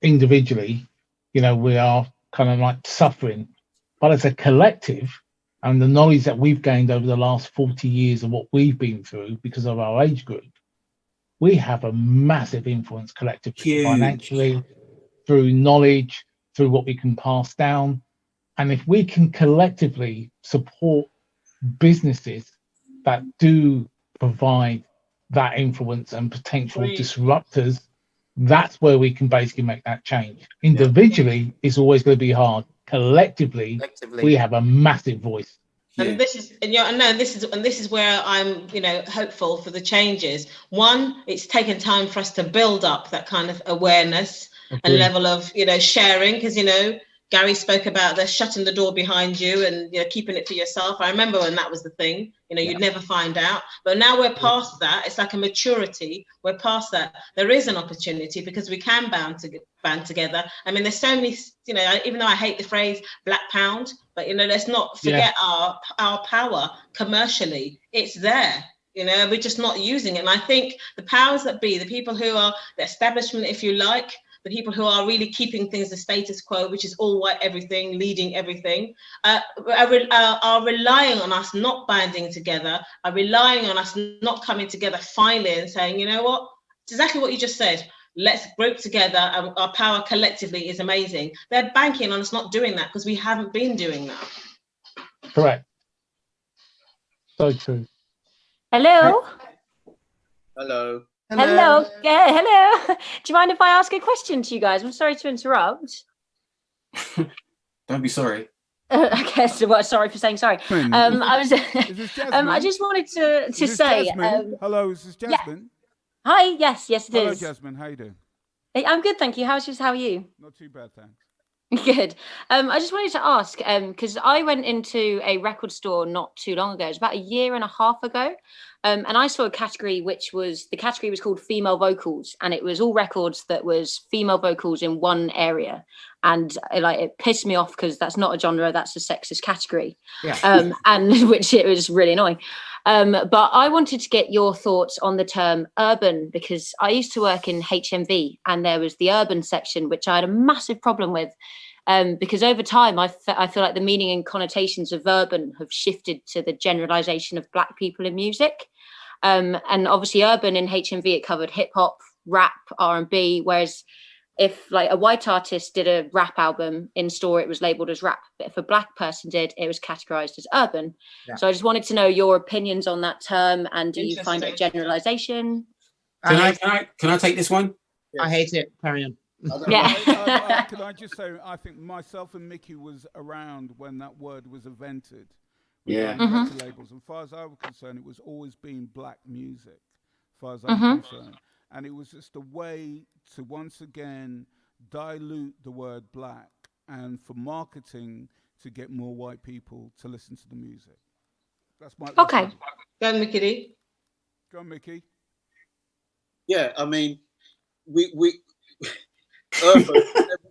individually, you know, we are kind of like suffering. But as a collective, and the knowledge that we've gained over the last 40 years of what we've been through because of our age group, we have a massive influence collectively, financially, through knowledge, through what we can pass down. And if we can collectively support businesses that do provide that influence and potential disruptors, that's where we can basically make that change. Individually, it's always going to be hard. Collectively, we have a massive voice. And this is where I'm, you know, hopeful for the changes. One, it's taken time for us to build up that kind of awareness and level of, you know, sharing, because, you know, Gary spoke about the shutting the door behind you and, you know, keeping it for yourself. I remember when that was the thing, you know, you'd never find out. But now we're past that. It's like a maturity. We're past that. There is an opportunity because we can band together. I mean, there's so many, you know, even though I hate the phrase Black Pound, but, you know, let's not forget our power commercially. It's there. You know, we're just not using it. And I think the powers that be, the people who are the establishment, if you like, the people who are really keeping things the status quo, which is all white everything, leading everything, are relying on us not banding together, are relying on us not coming together finally and saying, you know what, it's exactly what you just said. Let's group together, and our power collectively is amazing. They're banking on us not doing that because we haven't been doing that. Correct. So true. Hello. Hello. Hello. Hello. Do you mind if I ask a question to you guys? I'm sorry to interrupt. Don't be sorry. Okay, so what? Sorry for saying sorry. I just wanted to say. Hello, is this Jasmine? Yeah. Hi. Yes, it is. Hello, Jasmine. How you doing? I'm good, thank you. How are you? Not too bad, thanks. Good. I just wanted to ask, because I went into a record store not too long ago. It was about a year and a half ago. And I saw a category was called female vocals, and it was all records that was female vocals in one area. And it pissed me off because that's not a genre, that's a sexist category. Yeah. And which it was really annoying. But I wanted to get your thoughts on the term urban, because I used to work in HMV and there was the urban section, which I had a massive problem with. Because over time, I feel like the meaning and connotations of urban have shifted to the generalization of Black people in music. And obviously urban in HMV, it covered hip hop, rap, R&B, whereas if like a white artist did a rap album in store, it was labeled as rap. But if a Black person did, it was categorized as urban. Yeah. So I just wanted to know your opinions on that term, and do you find it generalization? Can I take this one? Yes. I hate it. Carry on. Yeah. Can I just say, I think myself and Mickey was around when that word was invented. Yeah. Labels. As far as I was concerned, it was always been Black music, as far as I'm concerned. And it was just a way to once again dilute the word Black, and for marketing to get more white people to listen to the music. That's my. Okay. Go on, Mickey. Go on, Mickey. Yeah, I mean, urban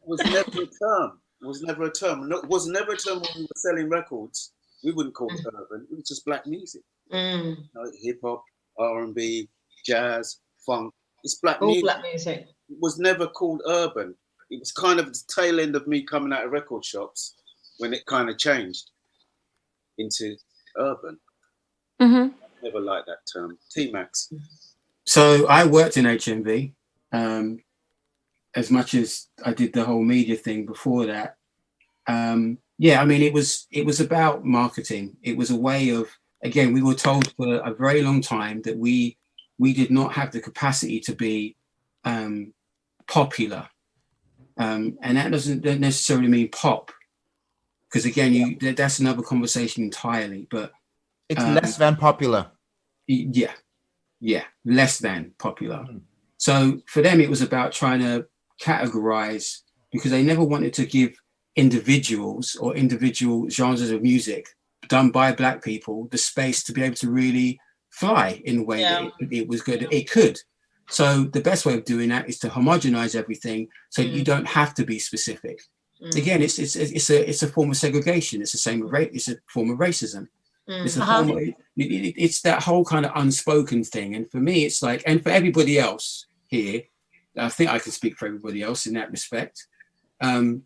was never a term. Was never a term. No, was never a term when we were selling records. We wouldn't call it urban. It was just Black music. You know, hip hop, R&B, jazz, funk. It's Black music. Black music. It was never called urban. It was kind of the tail end of me coming out of record shops when it kind of changed into urban. Never liked that term. T-Max. So I worked in HMV. As much as I did the whole media thing before that. Yeah, I mean, it was about marketing. It was a way of, again, we were told for a very long time that we did not have the capacity to be popular. And that doesn't necessarily mean pop, because again, that's another conversation entirely, but it's less than popular. Yeah, less than popular. So for them, it was about trying to categorize, because they never wanted to give individuals or individual genres of music done by Black people the space to be able to really fly in the way that it was good. It could. So the best way of doing that is to homogenize everything so you don't have to be specific. Again, it's a form of segregation. It's the same with race. It's a form of racism. It's a form of, it's that whole kind of unspoken thing. And for me, it's like, and for everybody else here, I think I can speak for everybody else in that respect. The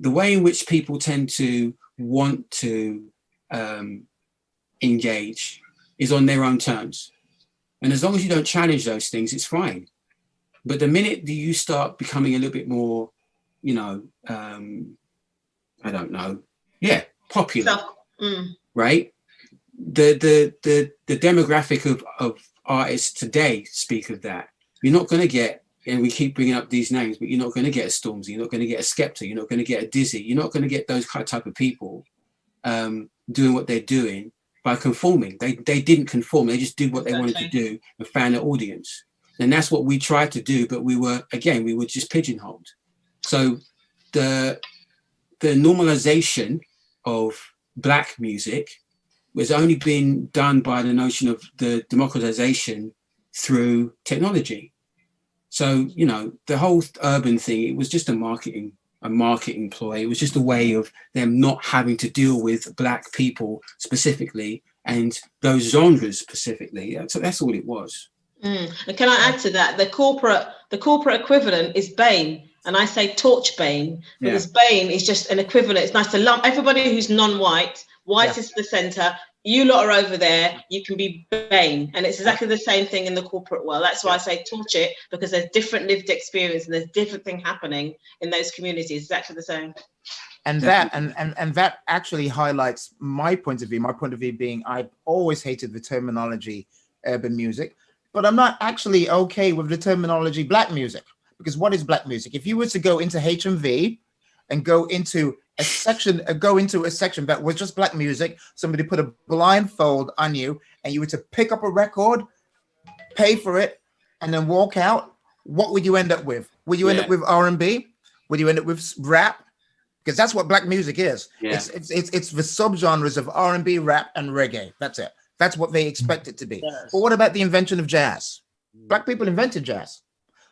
way in which people tend to want to engage is on their own terms. And as long as you don't challenge those things, it's fine. But the minute that you start becoming a little bit more, you know, I don't know, popular, right? The demographic of artists today speak of that. You're not going to get, and we keep bringing up these names, but you're not going to get a Stormzy, you're not going to get a Skepta, you're not going to get a Dizzy, you're not going to get those type of people doing what they're doing by conforming. They didn't conform, they just did what they wanted to do and found their audience. And that's what we tried to do, but we were just pigeonholed. So the normalization of Black music was only been done by the notion of the democratization through technology. So, you know, the whole urban thing, it was just a marketing ploy. It was just a way of them not having to deal with Black people specifically and those genres specifically. So that's all it was. And can I add to that? The corporate equivalent is BAME, and I say torch BAME because BAME is just an equivalent. It's nice to lump everybody who's non-white. White is the center. You lot are over there. You can be BAME, and it's exactly the same thing in the corporate world. That's why I say torch it, because there's different lived experience and there's different thing happening in those communities. It's actually the same. And that and that actually highlights my point of view. My point of view being, I've always hated the terminology urban music, but I'm not actually okay with the terminology Black music, because what is Black music? If you were to go into HMV and go into a section that was just Black music, somebody put a blindfold on you and you were to pick up a record, pay for it, and then walk out, what would you end up with? Would you end up with R&B? Would you end up with rap? Because that's what Black music is. It's the subgenres of R&B, rap, and reggae. That's it. That's what they expect it to be. Yes. But what about the invention of jazz? Black people invented jazz.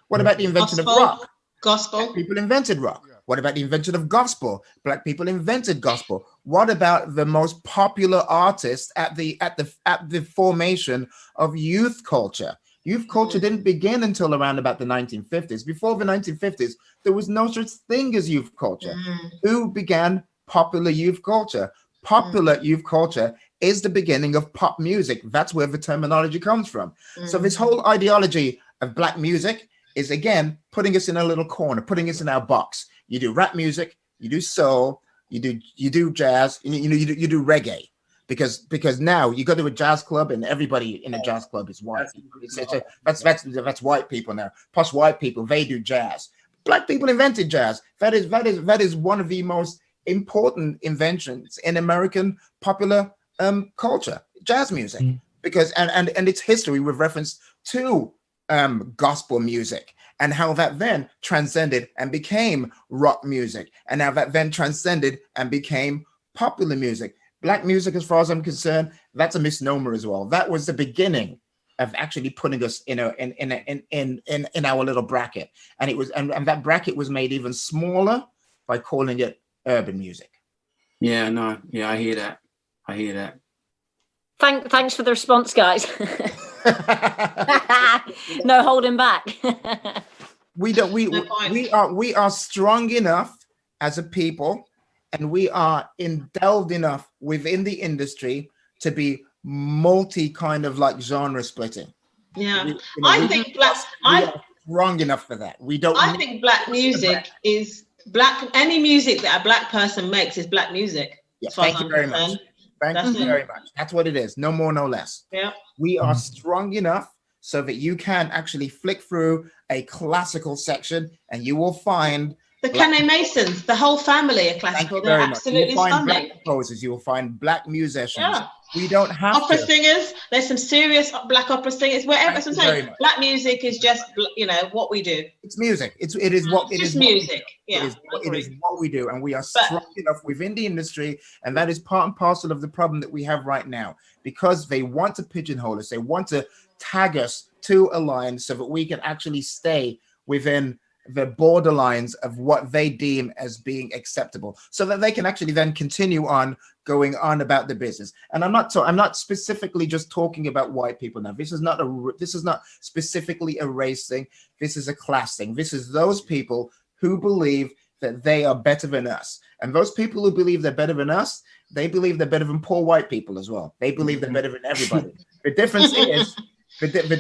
What about the invention of rock? Gospel. Black people invented rock. What about the invention of gospel? Black people invented gospel. What about the most popular artists at the formation of youth culture? Youth culture didn't begin until around about the 1950s. Before the 1950s, there was no such thing as youth culture. Who began popular youth culture? Popular youth culture is the beginning of pop music. That's where the terminology comes from. So this whole ideology of Black music is, again, putting us in a little corner, putting us in our box. You do rap music, you do soul, you do jazz, you do reggae. Because now you go to a jazz club and everybody in a jazz club is white. That's white people now. Plus white people, they do jazz. Black people invented jazz. That is one of the most important inventions in American popular culture, jazz music. Because and its history with reference to gospel music, and how that then transcended and became rock music, and how that then transcended and became popular music. Black music, as far as I'm concerned, that's a misnomer as well. That was the beginning of actually putting us in our little bracket, and it was and that bracket was made even smaller by calling it urban music. Yeah, no, yeah, I hear that. Thanks for the response, guys. No holding back. We are strong enough as a people, and we are delved enough within the industry to be multi kind of like genre splitting. Yeah, I think wrong enough for that. I think Black music is Black. Any music that a Black person makes is Black music. Yeah, thank you very much. Thank you very much. That's what it is. No more, no less. Yeah. We are strong enough so that you can actually flick through a classical section and you will find The Kane Masons, the whole family are classical. They're absolutely you will find stunning. Black composers, you will find black musicians. Yeah. We don't have opera to. singers. There's some serious black opera singers. Wherever, that's what I'm saying. Black music is just, you know, what we do. It's music. It is what it is. Music. Yeah, it is what we do, and we are strong enough within the industry, and that is part and parcel of the problem that we have right now, because they want to pigeonhole us. They want to tag us to a line so that we can actually stay within the borderlines of what they deem as being acceptable, so that they can actually then continue on going on about the business. And I'm not specifically just talking about white people now. This is not specifically a race thing. This is a class thing. This is those people who believe that they are better than us. And those people who believe they're better than us, they believe they're better than poor white people as well. They believe they're better than everybody. The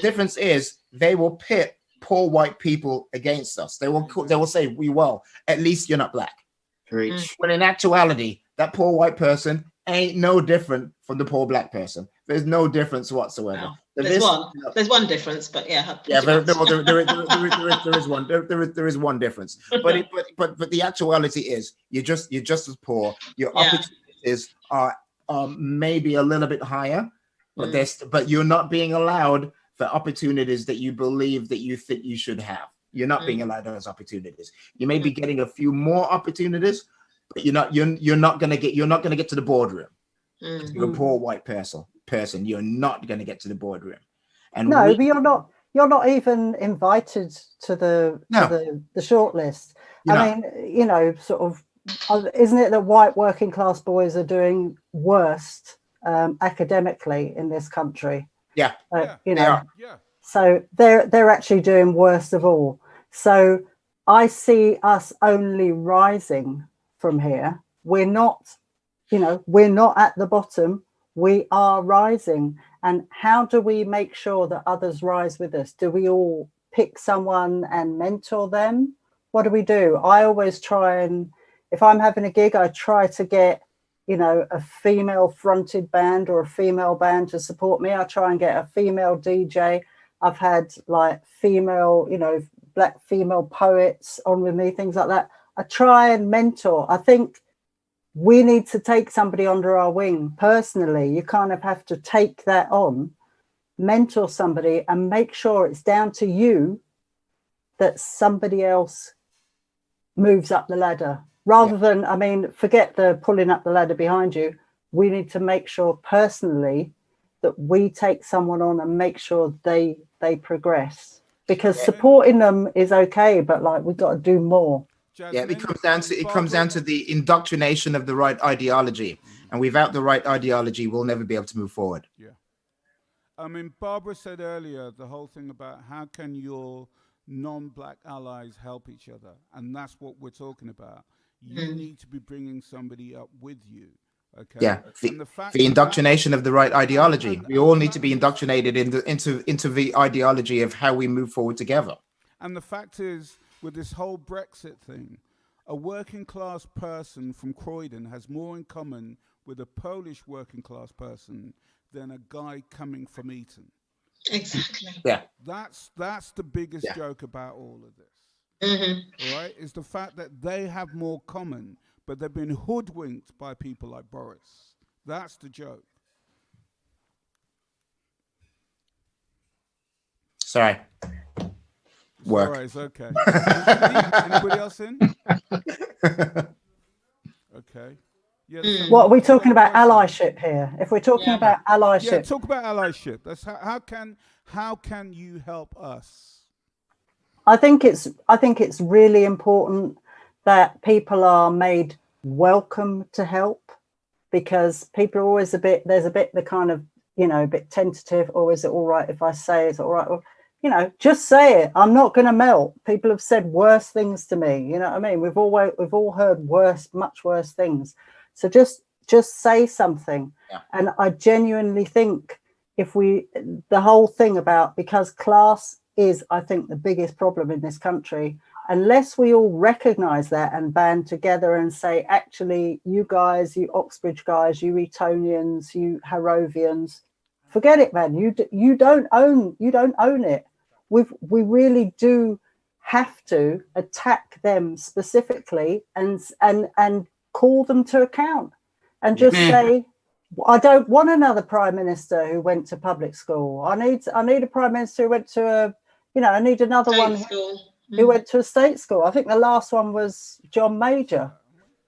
difference is they will pit poor white people against us. They will say, well, at least you're not black. Preach. When in actuality, that poor white person ain't no different from the poor black person. There's no difference whatsoever. No. There's one difference, but yeah. Yeah, there is one difference. But the actuality is you're just as poor. Your opportunities are maybe a little bit higher, but you're not being allowed the opportunities that you believe that you think you should have. You're not being allowed those opportunities. You may be getting a few more opportunities, but you're not gonna get to the boardroom. You're a poor white person. You're not gonna get to the boardroom. And but you're not even invited to the shortlist. I mean, you know, sort of, isn't it that white working class boys are doing worst academically in this country? Yeah. You know, so they're actually doing worst of all. So I see us only rising from here. We're not at the bottom. We are rising. And how do we make sure that others rise with us? Do we all pick someone and mentor them? What do we do? I always try, and if I'm having a gig, I try to get, you know, a female fronted band or a female band to support me. I try and get a female DJ. I've had like female, you know, black female poets on with me, things like that. I try and mentor. I think we need to take somebody under our wing personally. You kind of have to take that on, mentor somebody, and make sure it's down to you that somebody else moves up the ladder. Rather than, I mean, forget the pulling up the ladder behind you. We need to make sure personally that we take someone on and make sure they progress. Because supporting them is okay, but like we've got to do more. Yeah, it comes down to the indoctrination of the right ideology, and without the right ideology, we'll never be able to move forward. Yeah, I mean, Barbara said earlier the whole thing about how can your non-black allies help each other, and that's what we're talking about. You need to be bringing somebody up with you. Okay. Yeah, the indoctrination of the right ideology. We all need to be indoctrinated into the ideology of how we move forward together. And the fact is, with this whole Brexit thing, a working class person from Croydon has more in common with a Polish working class person than a guy coming from Eton. Exactly. Yeah. That's the biggest joke about all of this. All right, is the fact that they have more common, but they've been hoodwinked by people like Boris. That's the joke. Sorry. Work. All right, it's okay. Anybody else in? Okay. Yeah, what are we talking about? Allyship here. If we're talking about allyship, talk about allyship. That's how can you help us? I think it's really important that people are made welcome to help, because people are always there's a bit the kind of, you know, a bit tentative. Or is it all right if I say, is it all right? Or, you know, just say it. I'm not going to melt. People have said worse things to me. You know what I mean? We've all heard much worse things. So just say something. Yeah. And I genuinely think the whole thing about, because class is, I think, the biggest problem in this country, unless we all recognize that and band together and say, actually, you guys, you Oxbridge guys, you Etonians, you Harrovians, forget it, man. You don't own it. We really do have to attack them specifically and call them to account and just say, I don't want another prime minister who went to public school. I need a prime minister who went to I need another one who went to a state school. I think the last one was John Major.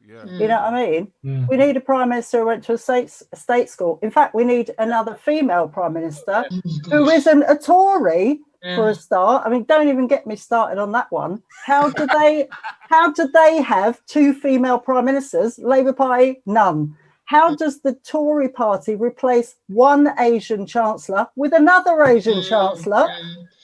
Yeah. You know what I mean? We need a prime minister who went to a state school. In fact, we need another female prime minister who isn't a Tory for a start. I mean, don't even get me started on that one. How did they have two female prime ministers? Labour Party, none. How does the Tory party replace one Asian chancellor with another Asian chancellor?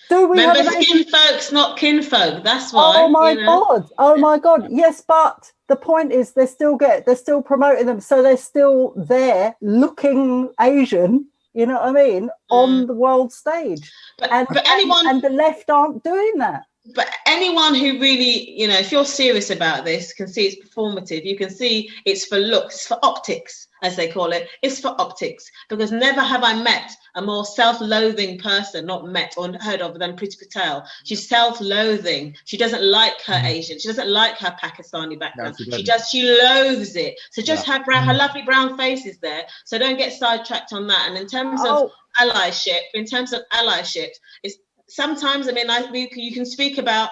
Do we Remember, have skinfolk's not kinfolk. That's why. Oh my God! Oh my God! Yes, but the point is, they're still promoting them, so they're still there, looking Asian. You know what I mean? On the world stage, but anyone and the left aren't doing that. But anyone who really, if you're serious about this, can see it's performative. You can see it's for looks, for optics, as they call it. It's for optics, because never have I met a more self-loathing person, not met or heard of, than Priti Patel. She's self-loathing. She doesn't like her Asian. She doesn't like her Pakistani background. She loathes it. So just her lovely brown face is there. So don't get sidetracked on that. And in terms of allyship, it's sometimes, you can speak about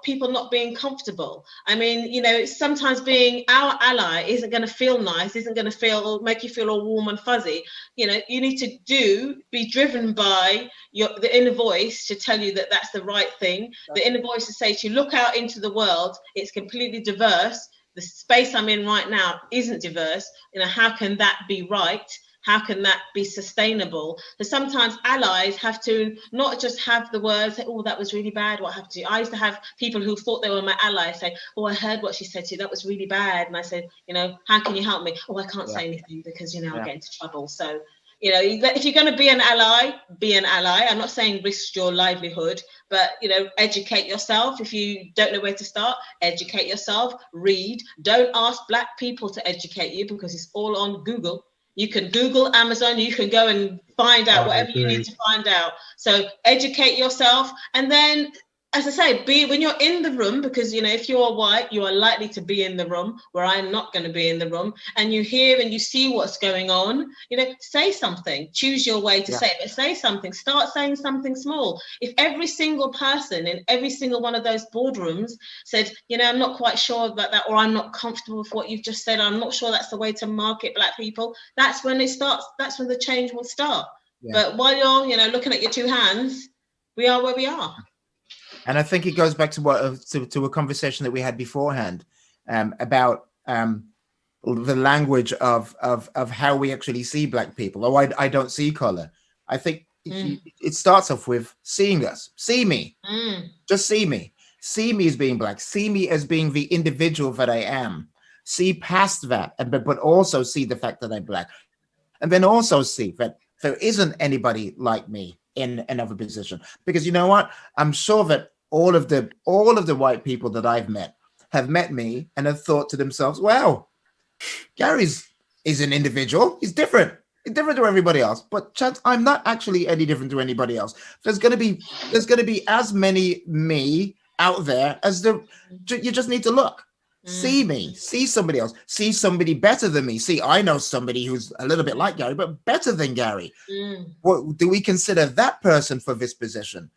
people not being comfortable. I mean, sometimes being our ally isn't going to feel nice, isn't going to make you feel all warm and fuzzy. You need to be driven by the inner voice to tell you that that's the right thing. The inner voice to say to you, look out into the world, it's completely diverse. The space I'm in right now isn't diverse. How can that be right? How can that be sustainable? So sometimes allies have to not just have the words, say, oh, that was really bad, what happened to you? I used to have people who thought they were my allies say, oh, I heard what she said to you, that was really bad. And I said, how can you help me? Oh, I can't say anything because, I'll get into trouble. So, if you're going to be an ally, be an ally. I'm not saying risk your livelihood, but, educate yourself. If you don't know where to start, educate yourself, read. Don't ask Black people to educate you because it's all on Google. You can Google Amazon, you can go and find out whatever you need to find out. So educate yourself. And then, as I say, when you're in the room, because, if you're white, you are likely to be in the room where I'm not going to be in the room. And you hear and you see what's going on, say something, choose your way to say it, but say something, start saying something small. If every single person in every single one of those boardrooms said, I'm not quite sure about that, or I'm not comfortable with what you've just said, I'm not sure that's the way to market Black people, that's when it starts, that's when the change will start. But while you're, looking at your two hands, we are where we are. And I think it goes back to to a conversation that we had beforehand about the language of how we actually see Black people. Oh, I don't see color. I think it starts off with seeing us. See me. Just see me. See me as being Black. See me as being the individual that I am. See past that, but also see the fact that I'm Black. And then also see that there isn't anybody like me in another position, because you know what, I'm sure that all of the white people that I've met have met me and have thought to themselves, wow, Gary's is an individual, he's different to everybody else, but chance I'm not actually any different to anybody else. There's going to be as many me out there as you just need to look. See me, see somebody else, see somebody better than me. See, I know somebody who's a little bit like Gary, but better than Gary. What do we consider that person for this position?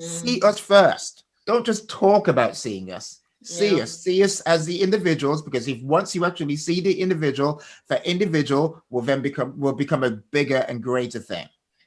See us first. Don't just talk about seeing us. See us as the individuals, because once you actually see the individual, that individual will then become a bigger and greater thing.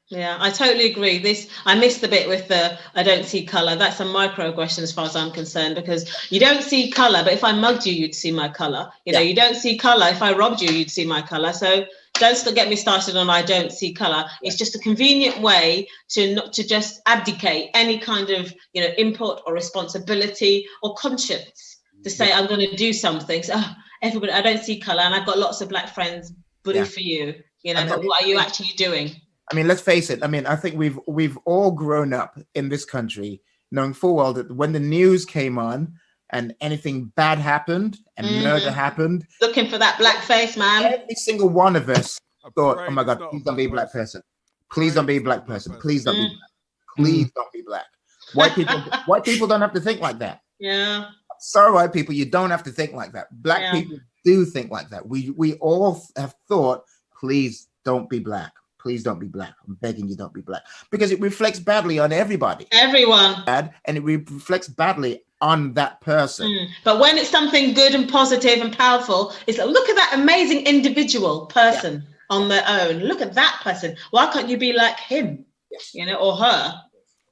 Yeah, I totally agree. I missed the bit with I don't see color. That's a microaggression as far as I'm concerned, because you don't see color, but if I mugged you, you'd see my color. You don't see color. If I robbed you, you'd see my color. So don't get me started on I don't see color. It's just a convenient way to just abdicate any kind of input or responsibility or conscience to say I'm going to do something. So everybody, I don't see color, and I've got lots of Black friends. Bully for you, but what are you actually doing? I mean, let's face it. I mean, I think we've all grown up in this country knowing full well that when the news came on and anything bad happened and murder happened, looking for that Black face, man. Every single one of us thought, "Oh my God, please don't be a Black person. Please don't be a Black person. Please don't be Black. Please don't be Black." White people don't have to think like that. Yeah. Sorry, white people, you don't have to think like that. Black people do think like that. We all have thought, please don't be black. Please don't be black. I'm begging you, don't be black. Because it reflects badly on everybody. Everyone. And it reflects badly on that person. But when it's something good and positive and powerful, it's like, look at that amazing individual person on their own. Look at that person. Why can't you be like him? You know, or her?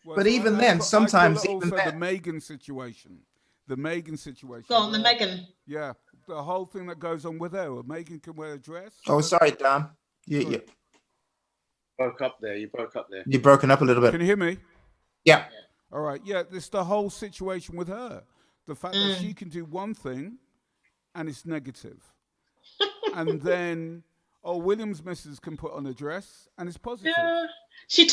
Well, but even then, sometimes even also the Meghan situation. The Meghan situation. Go on, the Meghan. Yeah, the whole thing that goes on with her. Meghan can wear a dress. Oh, sorry, Dom. You broke up there. You broke up there. You're broken up a little bit. Can you hear me? Yeah. All right. Yeah, it's the whole situation with her. The fact that she can do one thing and it's negative. And then, William's missus can put on a dress and it's positive. Yeah. She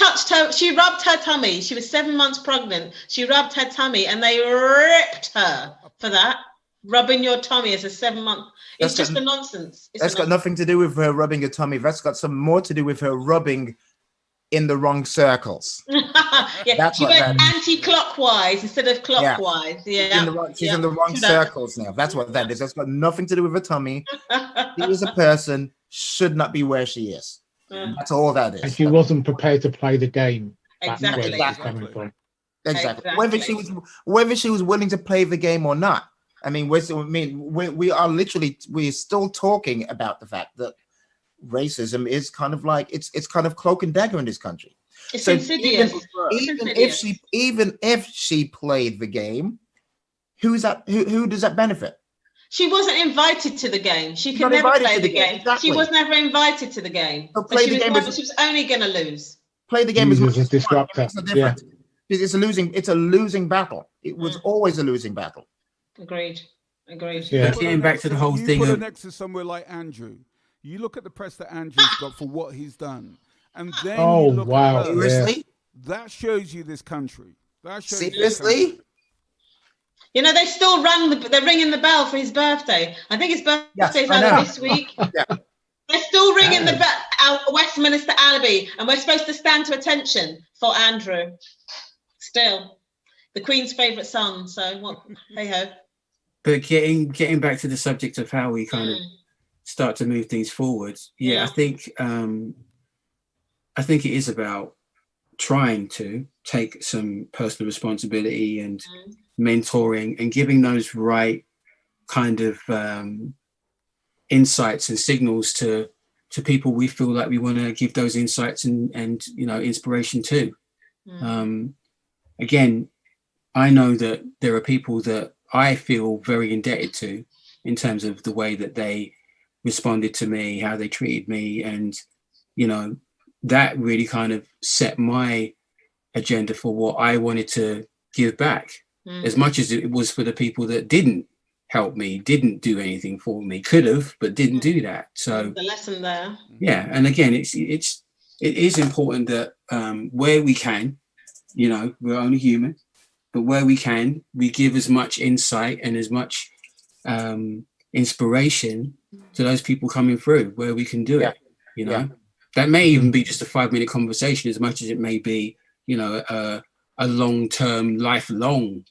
rubbed her tummy. She was 7 months pregnant. She rubbed her tummy and they ripped her for that. Rubbing your tummy as a 7 month. It's just a nonsense. That's got nothing to do with her rubbing her tummy. That's got some more to do with her rubbing in the wrong circles. She went anti-clockwise instead of clockwise. She's in the wrong circles now. That's what that is. That's got nothing to do with her tummy. She is a person, should not be where she is. That's all that is. And she wasn't prepared to play the game. Exactly. Whether she was willing to play the game or not. I mean, we're still talking about the fact that racism is kind of like it's kind of cloak and dagger in this country. It's insidious. Even if she played the game, who does that benefit? She wasn't invited to the game. She could never play the game. Exactly. She was never invited to the game. So she was only going to lose. Play the game as much as a disruptor. Yeah. It's a losing battle. It was always a losing battle. Agreed. Yeah. Getting back to the whole thing. You put her next to somewhere like Andrew. You look at the press that Andrew's got for what he's done, and then you look at her. Seriously? That shows you this country. Seriously? You know, they still they're ringing the bell for his birthday. I think his birthday's over this week. They're still ringing the bell at Westminster Abbey, and we're supposed to stand to attention for Andrew. Still, the Queen's favourite son. So what? Hey ho. But getting back to the subject of how we kind of start to move things forward, I think it is about trying to take some personal responsibility and mentoring and giving those right kind of insights and signals to people we feel like we want to give those insights and inspiration to. Again, I know that there are people that I feel very indebted to in terms of the way that they responded to me, how they treated me, and that really kind of set my agenda for what I wanted to give back, as much as it was for the people that didn't help me, didn't do anything for me, could have, but didn't do that. So the lesson there. Yeah, and again, it is important that where we can, we're only human, but where we can, we give as much insight and as much inspiration to those people coming through where we can do it. That may even be just a 5-minute conversation, as much as it may be, a long-term, lifelong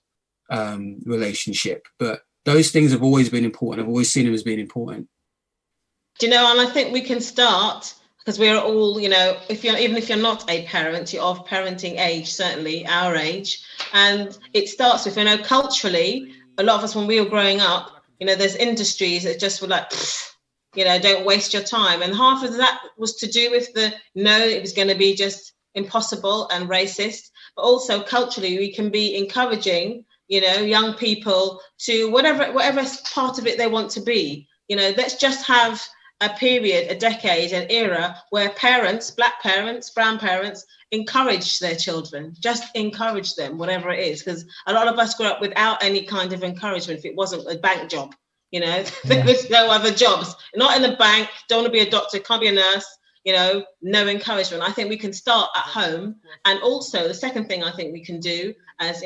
relationship. But those things have always been important. I've always seen them as being important. And I think we can start, because we're all, even if you're not a parent, you're of parenting age, certainly our age. And it starts with, culturally, a lot of us, when we were growing up, there's industries that just were like, don't waste your time. And half of that was to do with it was going to be just impossible and racist. But also culturally, we can be encouraging, young people to whatever part of it they want to be. Let's just have a period, a decade, an era where parents, black parents, brown parents, encourage their children, just encourage them, whatever it is. Because a lot of us grew up without any kind of encouragement if it wasn't a bank job. There was no other jobs, not in the bank, don't want to be a doctor, can't be a nurse, no encouragement. I think we can start at home. And also the second thing I think we can do as,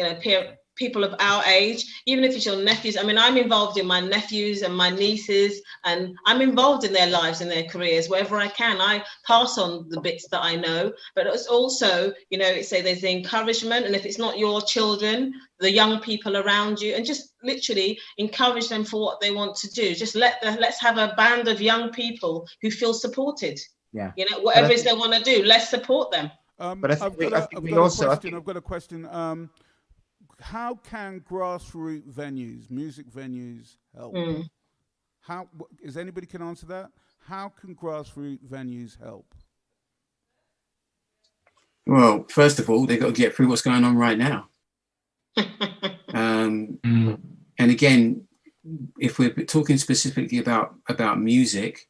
people of our age, even if it's your nephews. I mean, I'm involved in my nephews and my nieces, and I'm involved in their lives and their careers wherever I can. I pass on the bits that I know, but it's also, you know, say there's the encouragement, and if it's not your children, the young people around you, and just literally encourage them for what they want to do. Just let's have a band of young people who feel supported. Yeah. You know, whatever it is they want to do, let's support them. But I've got a question. How can grassroots venues, music venues, help? How is anybody can answer that? How can grassroots venues help? Well, first of all, they've got to get through what's going on right now. And again, if we're talking specifically about music,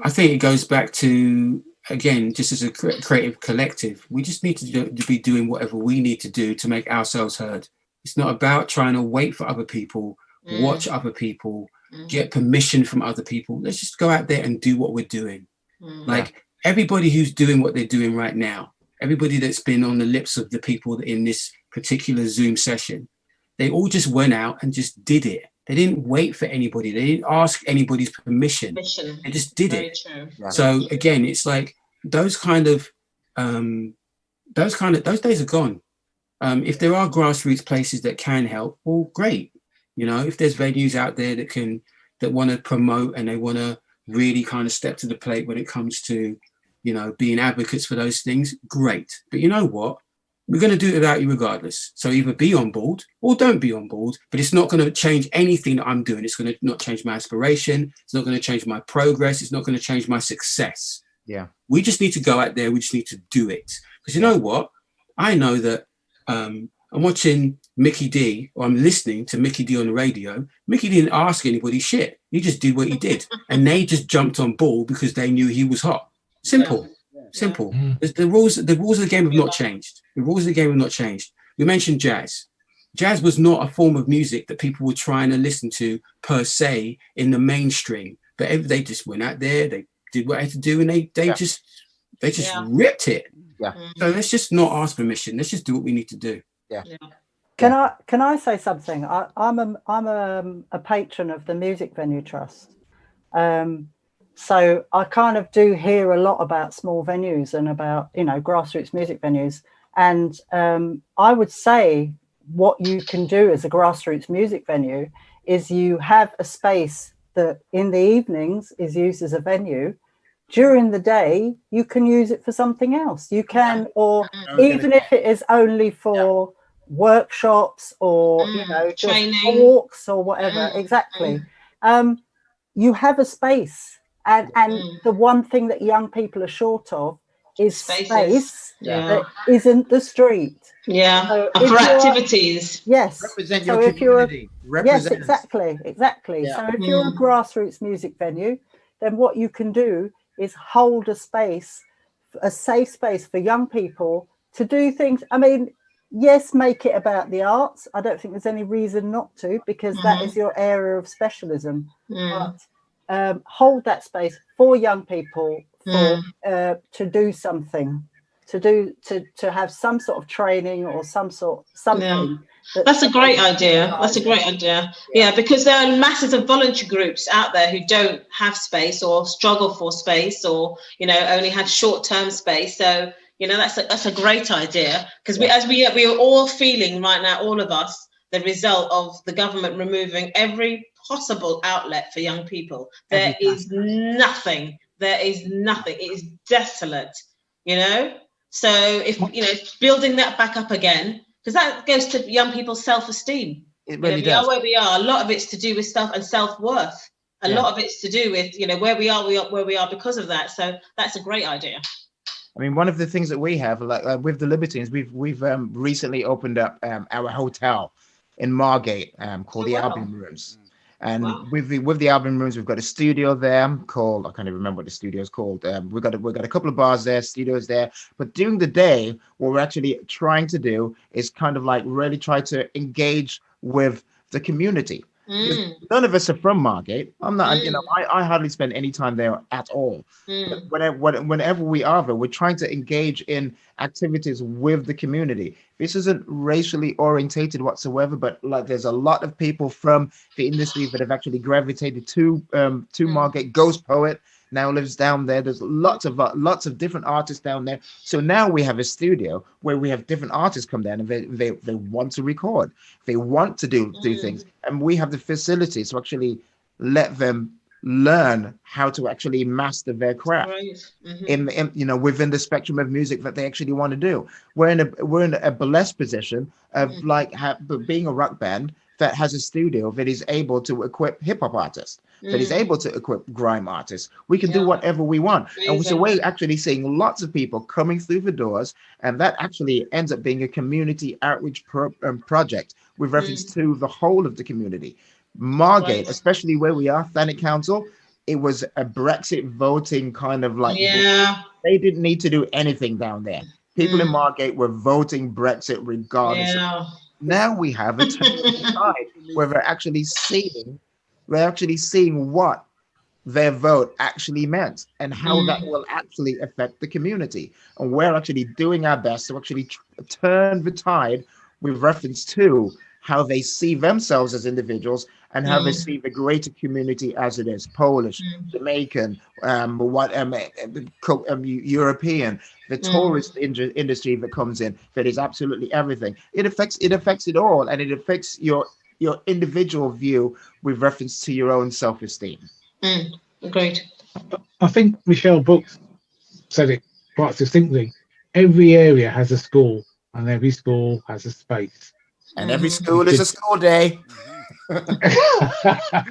I think it goes back to, again, just as a creative collective, we just need to be doing whatever we need to do to make ourselves heard. It's not about trying to wait for other people, watch other people, get permission from other people. Let's just go out there and do what we're doing. Like everybody who's doing what they're doing right now, everybody that's been on the lips of the people in this particular Zoom session, they all just went out and just did it. They didn't wait for anybody. They didn't ask anybody's permission. They just did it. True. So again, it's like those days are gone. If there are grassroots places that can help, well, great. You know, if there's venues out there that want to promote and they want to really kind of step to the plate when it comes to, you know, being advocates for those things, great. But you know what? We're going to do it without you regardless. So either be on board or don't be on board, but it's not going to change anything that I'm doing. It's going to not change my aspiration. It's not going to change my progress. It's not going to change my success. Yeah. We just need to go out there. We just need to do it. Because you know what? I know that I'm watching Mickey D, or I'm listening to Mickey D on the radio. Mickey didn't ask anybody shit. He just did what he did. And they just jumped on board because they knew he was hot. Simple. Simple. The rules of the game have not changed. The rules of the game have not changed. We mentioned jazz. Jazz was not a form of music that people were trying to listen to per se in the mainstream. But they just went out there, they did what they had to do, and they just ripped it. Yeah. So let's just not ask permission. Let's just do what we need to do. Yeah. Can I say something? I'm a patron of the Music Venue Trust. So I kind of do hear a lot about small venues and about, you know, grassroots music venues. And I would say what you can do as a grassroots music venue is you have a space that in the evenings is used as a venue. During the day, you can use it for something else. You can, or even if it is only for workshops or, you know, just training, walks or whatever. Exactly. You have a space. And the one thing that young people are short of is space that isn't the street. So for activities. Yes. Represent your community. Yes, exactly. Yeah. So if you're a grassroots music venue, then what you can do is hold a space, a safe space for young people to do things. I mean, yes, make it about the arts. I don't think there's any reason not to, because that is your area of specialism. But hold that space for young people to do something, to have some sort of training or something. That's a great idea. That's a great idea. Yeah, because there are masses of voluntary groups out there who don't have space or struggle for space, or, you know, only have short-term space. So, you know, that's a great idea, because we are all feeling right now, all of us, the result of the government removing every possible outlet for young people. There is nothing. It is desolate, you know. So if, you know, building that back up again, because that goes to young people's self-esteem. It really does. does. We are where we are. A lot of it's to do with stuff and self-worth. A lot of it's to do with, you know, where we are because of that. So that's a great idea. I mean, one of the things that we have, like with the Libertines, we've recently opened up our hotel in Margate called the Album Rooms. And with the album rooms, we've got a studio there called, I can't even remember what the studio is called. We've got a couple of bars there, studios there. But during the day, what we're actually trying to do is kind of like really try to engage with the community. None of us are from Margate. I'm not, you know, I hardly spend any time there at all. But whenever we are there, we're trying to engage in activities with the community. This isn't racially orientated whatsoever, but like there's a lot of people from the industry that have actually gravitated to Margate. Ghost Poet now lives down there. There's lots of different artists down there. So now we have a studio where we have different artists come down and they want to record. They want to do things, and we have the facilities to actually let them learn how to actually master their craft in you know, within the spectrum of music that they actually want to do. We're in a blessed position of like being a rock band that has a studio that is able to equip hip-hop artists, that is able to equip grime artists. We can do whatever we want. And so we're actually seeing lots of people coming through the doors, and that actually ends up being a community outreach project with reference to the whole of the community. Margate, especially where we are, Thanet Council, it was a Brexit voting kind of like, they didn't need to do anything down there. People in Margate were voting Brexit regardless. Now we have a time where they're actually seeing what their vote actually meant and how that will actually affect the community. And we're actually doing our best to actually turn the tide with reference to how they see themselves as individuals and how they see the greater community as it is. Polish, Jamaican, European, the tourist industry that comes in, that is absolutely everything. It affects it all, and it affects your individual view with reference to your own self-esteem. Agreed. I think Michelle Brooks said it quite succinctly. Every area has a school, and every school has a space. And every school is a school day.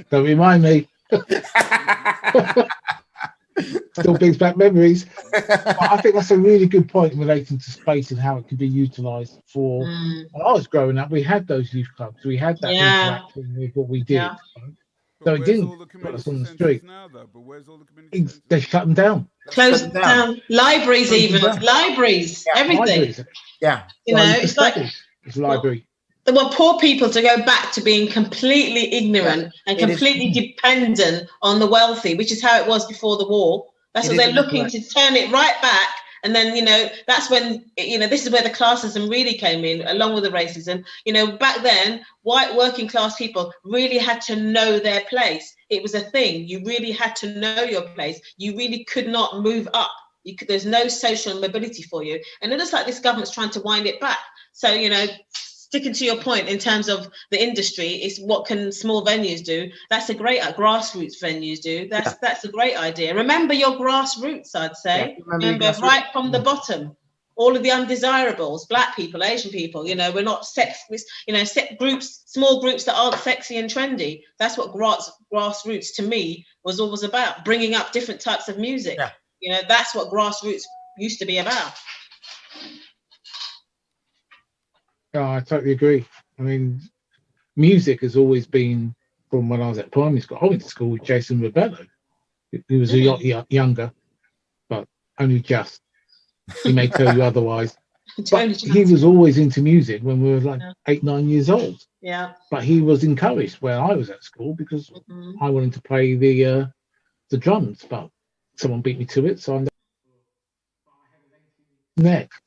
Don't remind me. Still brings back memories. But I think that's a really good point relating to space and how it can be utilised for. When I was growing up, we had those youth clubs. We had that interaction with what we did. So it didn't put us on the street. Now, though? But where's all the community They shut them down. Closed down. Libraries, even libraries, everything. Libraries. You know, it's like it's a library. They want poor people to go back to being completely ignorant and completely dependent on the wealthy, which is how it was before the war. That's what they're looking to turn it right back. And then, you know, that's when, you know, this is where the classism really came in, along with the racism. You know, back then, white working class people really had to know their place. It was a thing. You really had to know your place. You really could not move up. There's no social mobility for you. And it looks like this government's trying to wind it back. So, you know, sticking to your point in terms of the industry, is what can small venues do? That's a great grassroots venues do. That's a great idea. Remember your grassroots, I'd say. Remember right from the bottom, all of the undesirables, Black people, Asian people. You know, we're not set groups, small groups that aren't sexy and trendy. That's what grassroots to me was always about, bringing up different types of music. You know, that's what grassroots used to be about. Oh, I totally agree. I mean, music has always been, from when I was at primary school, I went to school with Jason Rebello. He was a lot younger, but only just. He may tell you otherwise. But he was always into music when we were like 8, 9 years old. Yeah. But he was encouraged where I was at school because I wanted to play the drums, but someone beat me to it, so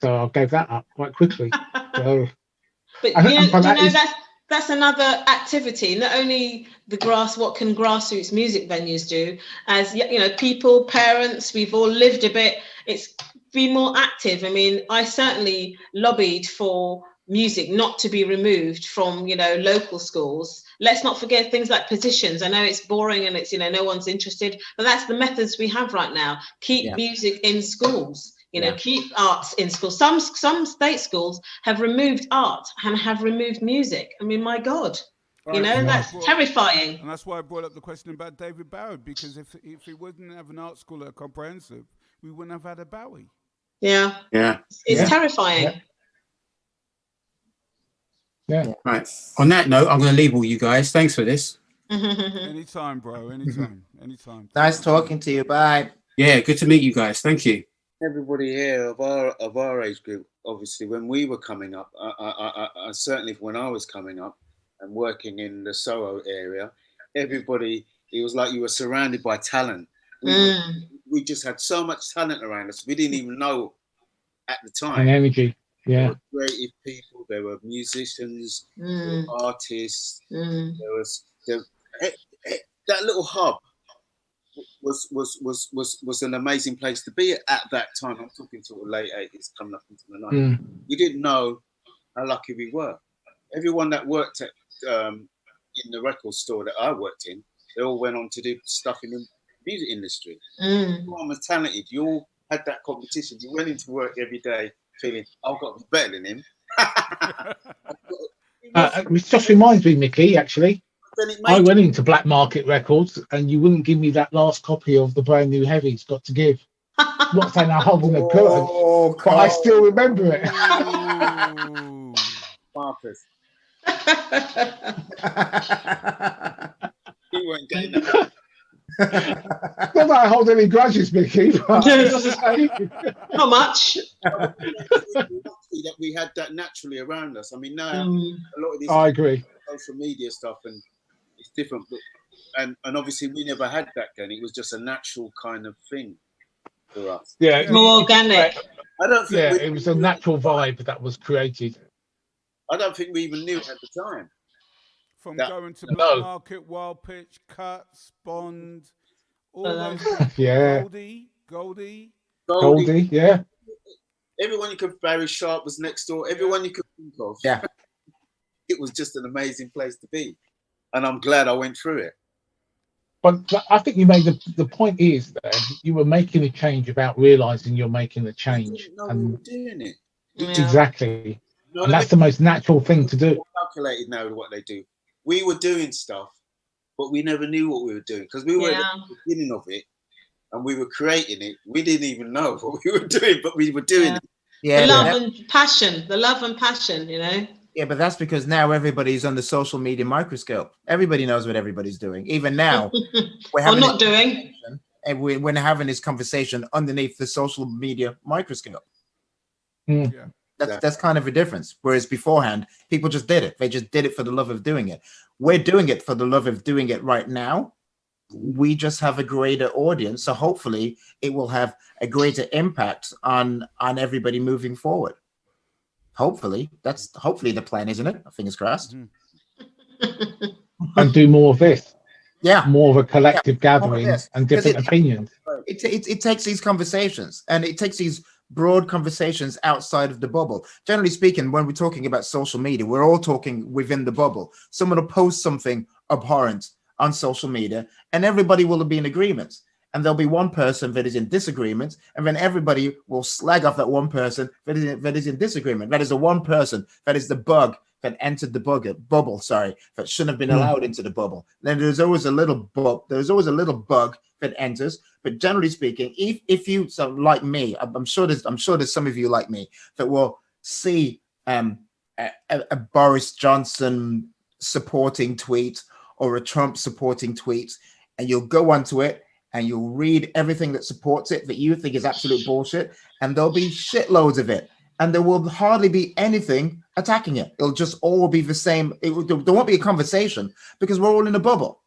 I gave that up quite quickly. So, but you know that's another activity. Not only what can grassroots music venues do, as you know, people, parents, we've all lived a bit. It's be more active. I mean, I certainly lobbied for music not to be removed from, you know, local schools. Let's not forget things like positions. I know it's boring and it's, you know, no one's interested, but that's the methods we have right now. Keep music in schools. You know, keep arts in schools. Some state schools have removed art and have removed music. I mean, my God, you know, that's terrifying. And that's why I brought up the question about David Bowie, because if he wouldn't have an art school at Comprehensive, we wouldn't have had a Bowie. Yeah. It's terrifying. Yeah. Right. On that note, I'm going to leave all you guys. Thanks for this. Anytime, bro. Anytime. Nice talking to you. Bye. Yeah, good to meet you guys. Thank you. Everybody here of our age group, obviously, when we were coming up, I certainly when I was coming up, and working in the Soho area, everybody, it was like you were surrounded by talent. We just had so much talent around us. We didn't even know at the time. And energy, yeah. There were creative people, there were musicians, there were artists. There was that little hub was an amazing place to be at that time. I'm talking to the late 80s, coming up into the 90s. We didn't know how lucky we were. Everyone that worked at in the record store that I worked in, they all went on to do stuff in the music industry. Everyone was talented. You all had that competition. You went into work every day feeling, I've got to be better than him. It just reminds me, Mickey, actually. I went into Black Market Records and you wouldn't give me that last copy of the brand new Heavy's Got to Give. Not saying I hold on the curtain, but I still remember it. Marcus. You weren't getting that. Not that I hold any grudges, Mickey. Not much. That we had that naturally around us. I mean, now a lot of this I agree. social media stuff and it's different, but, and obviously we never had that then. It was just a natural kind of thing for us. Yeah, more organic. I don't think. Yeah, it was a natural vibe that was created. I don't think we even knew it at the time. From going to Black Market, Wild Pitch, Cuts, Bond, all those. Yeah. Goldie. Yeah. Everyone you could. Barry Sharp was next door. Everyone you could think of. Yeah. It was just an amazing place to be, and I'm glad I went through it. But I think you made the point is that you were making a change without realizing you're making a change. And we were doing it. Exactly. And that's the most natural thing to do. Calculated now what they do. We were doing stuff, but we never knew what we were doing because we were at the beginning of it and we were creating it. We didn't even know what we were doing, but we were doing it. Yeah, the love and passion, you know. Yeah, but that's because now everybody's on the social media microscope. Everybody knows what everybody's doing. Even now, we're having and we're having this conversation underneath the social media microscope. Yeah. That's kind of a difference. Whereas beforehand, people just did it. They just did it for the love of doing it. We're doing it for the love of doing it right now. We just have a greater audience. So hopefully it will have a greater impact on everybody moving forward. Hopefully. That's hopefully the plan, isn't it? Fingers crossed. And do more of this. Yeah. More of a collective gathering and different opinions. It takes these conversations and it takes these broad conversations outside of the bubble. Generally speaking, when we're talking about social media, we're all talking within the bubble. Someone will post something abhorrent on social media and everybody will be in agreement. And there'll be one person that is in disagreement, and then everybody will slag off that one person that is in disagreement. That is the one person that is the bug that entered the bubble, that shouldn't have been allowed into the bubble. Then there's always a little bug. There's always a little bug that enters. But generally speaking, if you like me, I'm sure there's some of you like me that will see a Boris Johnson supporting tweet or a Trump supporting tweet, and you'll go onto it and you'll read everything that supports it that you think is absolute bullshit, and there'll be shitloads of it. And there will hardly be anything attacking it. It'll just all be the same. There won't be a conversation because we're all in a bubble.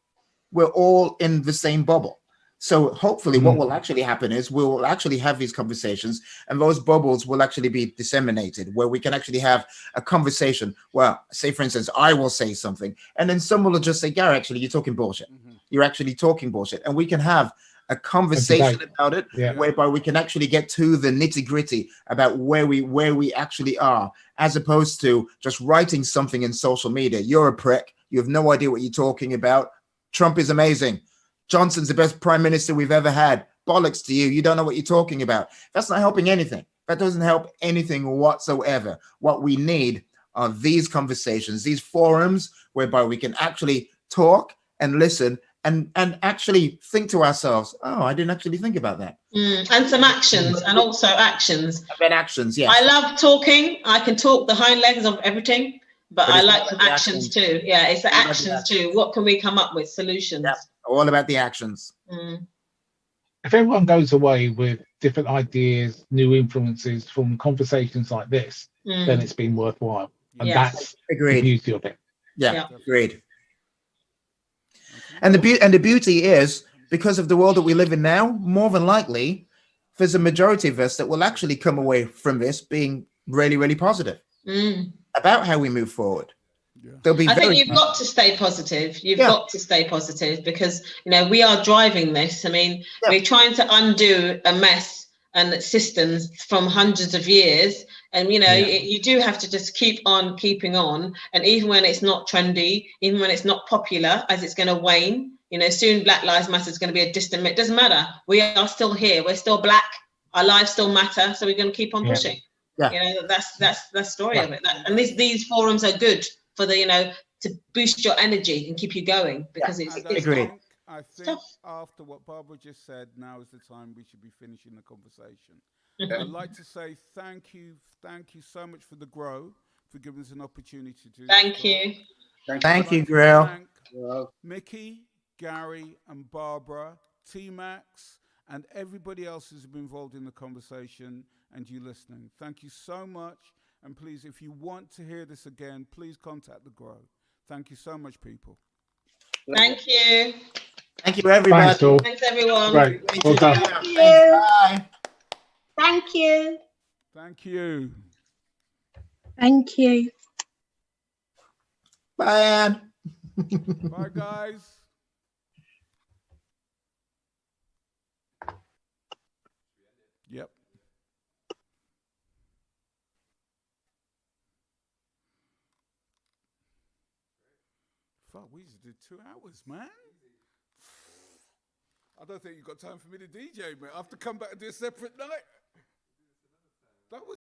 We're all in the same bubble. So hopefully what will actually happen is we'll actually have these conversations and those bubbles will actually be disseminated where we can actually have a conversation. Well, say, for instance, I will say something and then someone will just say, Gary, actually, you're talking bullshit. You're actually talking bullshit. And we can have a conversation about it, whereby we can actually get to the nitty gritty about where we actually are, as opposed to just writing something in social media. You're a prick. You have no idea what you're talking about. Trump is amazing. Johnson's the best prime minister we've ever had. Bollocks to you. You don't know what you're talking about. That's not helping anything. That doesn't help anything whatsoever. What we need are these conversations, these forums whereby we can actually talk and listen and actually think to ourselves, oh, I didn't actually think about that. And some actions, and also actions. And then actions, yes. I love talking. I can talk the hind legs of everything, but I like some actions too. Yeah, it's the actions too. What can we come up with? Solutions. Yeah, all about the actions. If everyone goes away with different ideas, new influences from conversations like this, then it's been worthwhile. And that's the beauty of it. Yeah, agreed. And the beauty is, because of the world that we live in now, more than likely, there's a majority of us that will actually come away from this being really, really positive about how we move forward. They'll be I think you've got to stay positive. You've got to stay positive because, you know, we are driving this. I mean, we're trying to undo a mess and systems from hundreds of years. And, you know, you do have to just keep on keeping on. And even when it's not trendy, even when it's not popular, as it's going to wane, you know, soon Black Lives Matter is going to be a distant, it doesn't matter. We are still here. We're still black. Our lives still matter. So we're going to keep on pushing. You know, that's the story of it. And these forums are good for the, you know, to boost your energy and keep you going because it's I think after what Barbara just said, now is the time we should be finishing the conversation. I'd like to say thank you so much for the Grow, for giving us an opportunity to do Thank you. Thank you, Grill. Mickey, Gary, and Barbara, T-Max, and everybody else who's been involved in the conversation and you listening. Thank you so much. And please, if you want to hear this again, please contact the Grow. Thank you so much, people. Thank you. Thank you, everybody. Thanks, everyone. Right. Well done. Thank you. Bye. Thank you. Thank you. Thank you. Bye, Anne. Bye, guys. Yep. Fuck, we used to do 2 hours, man. I don't think you've got time for me to DJ, mate. I have to come back and do a separate night. That was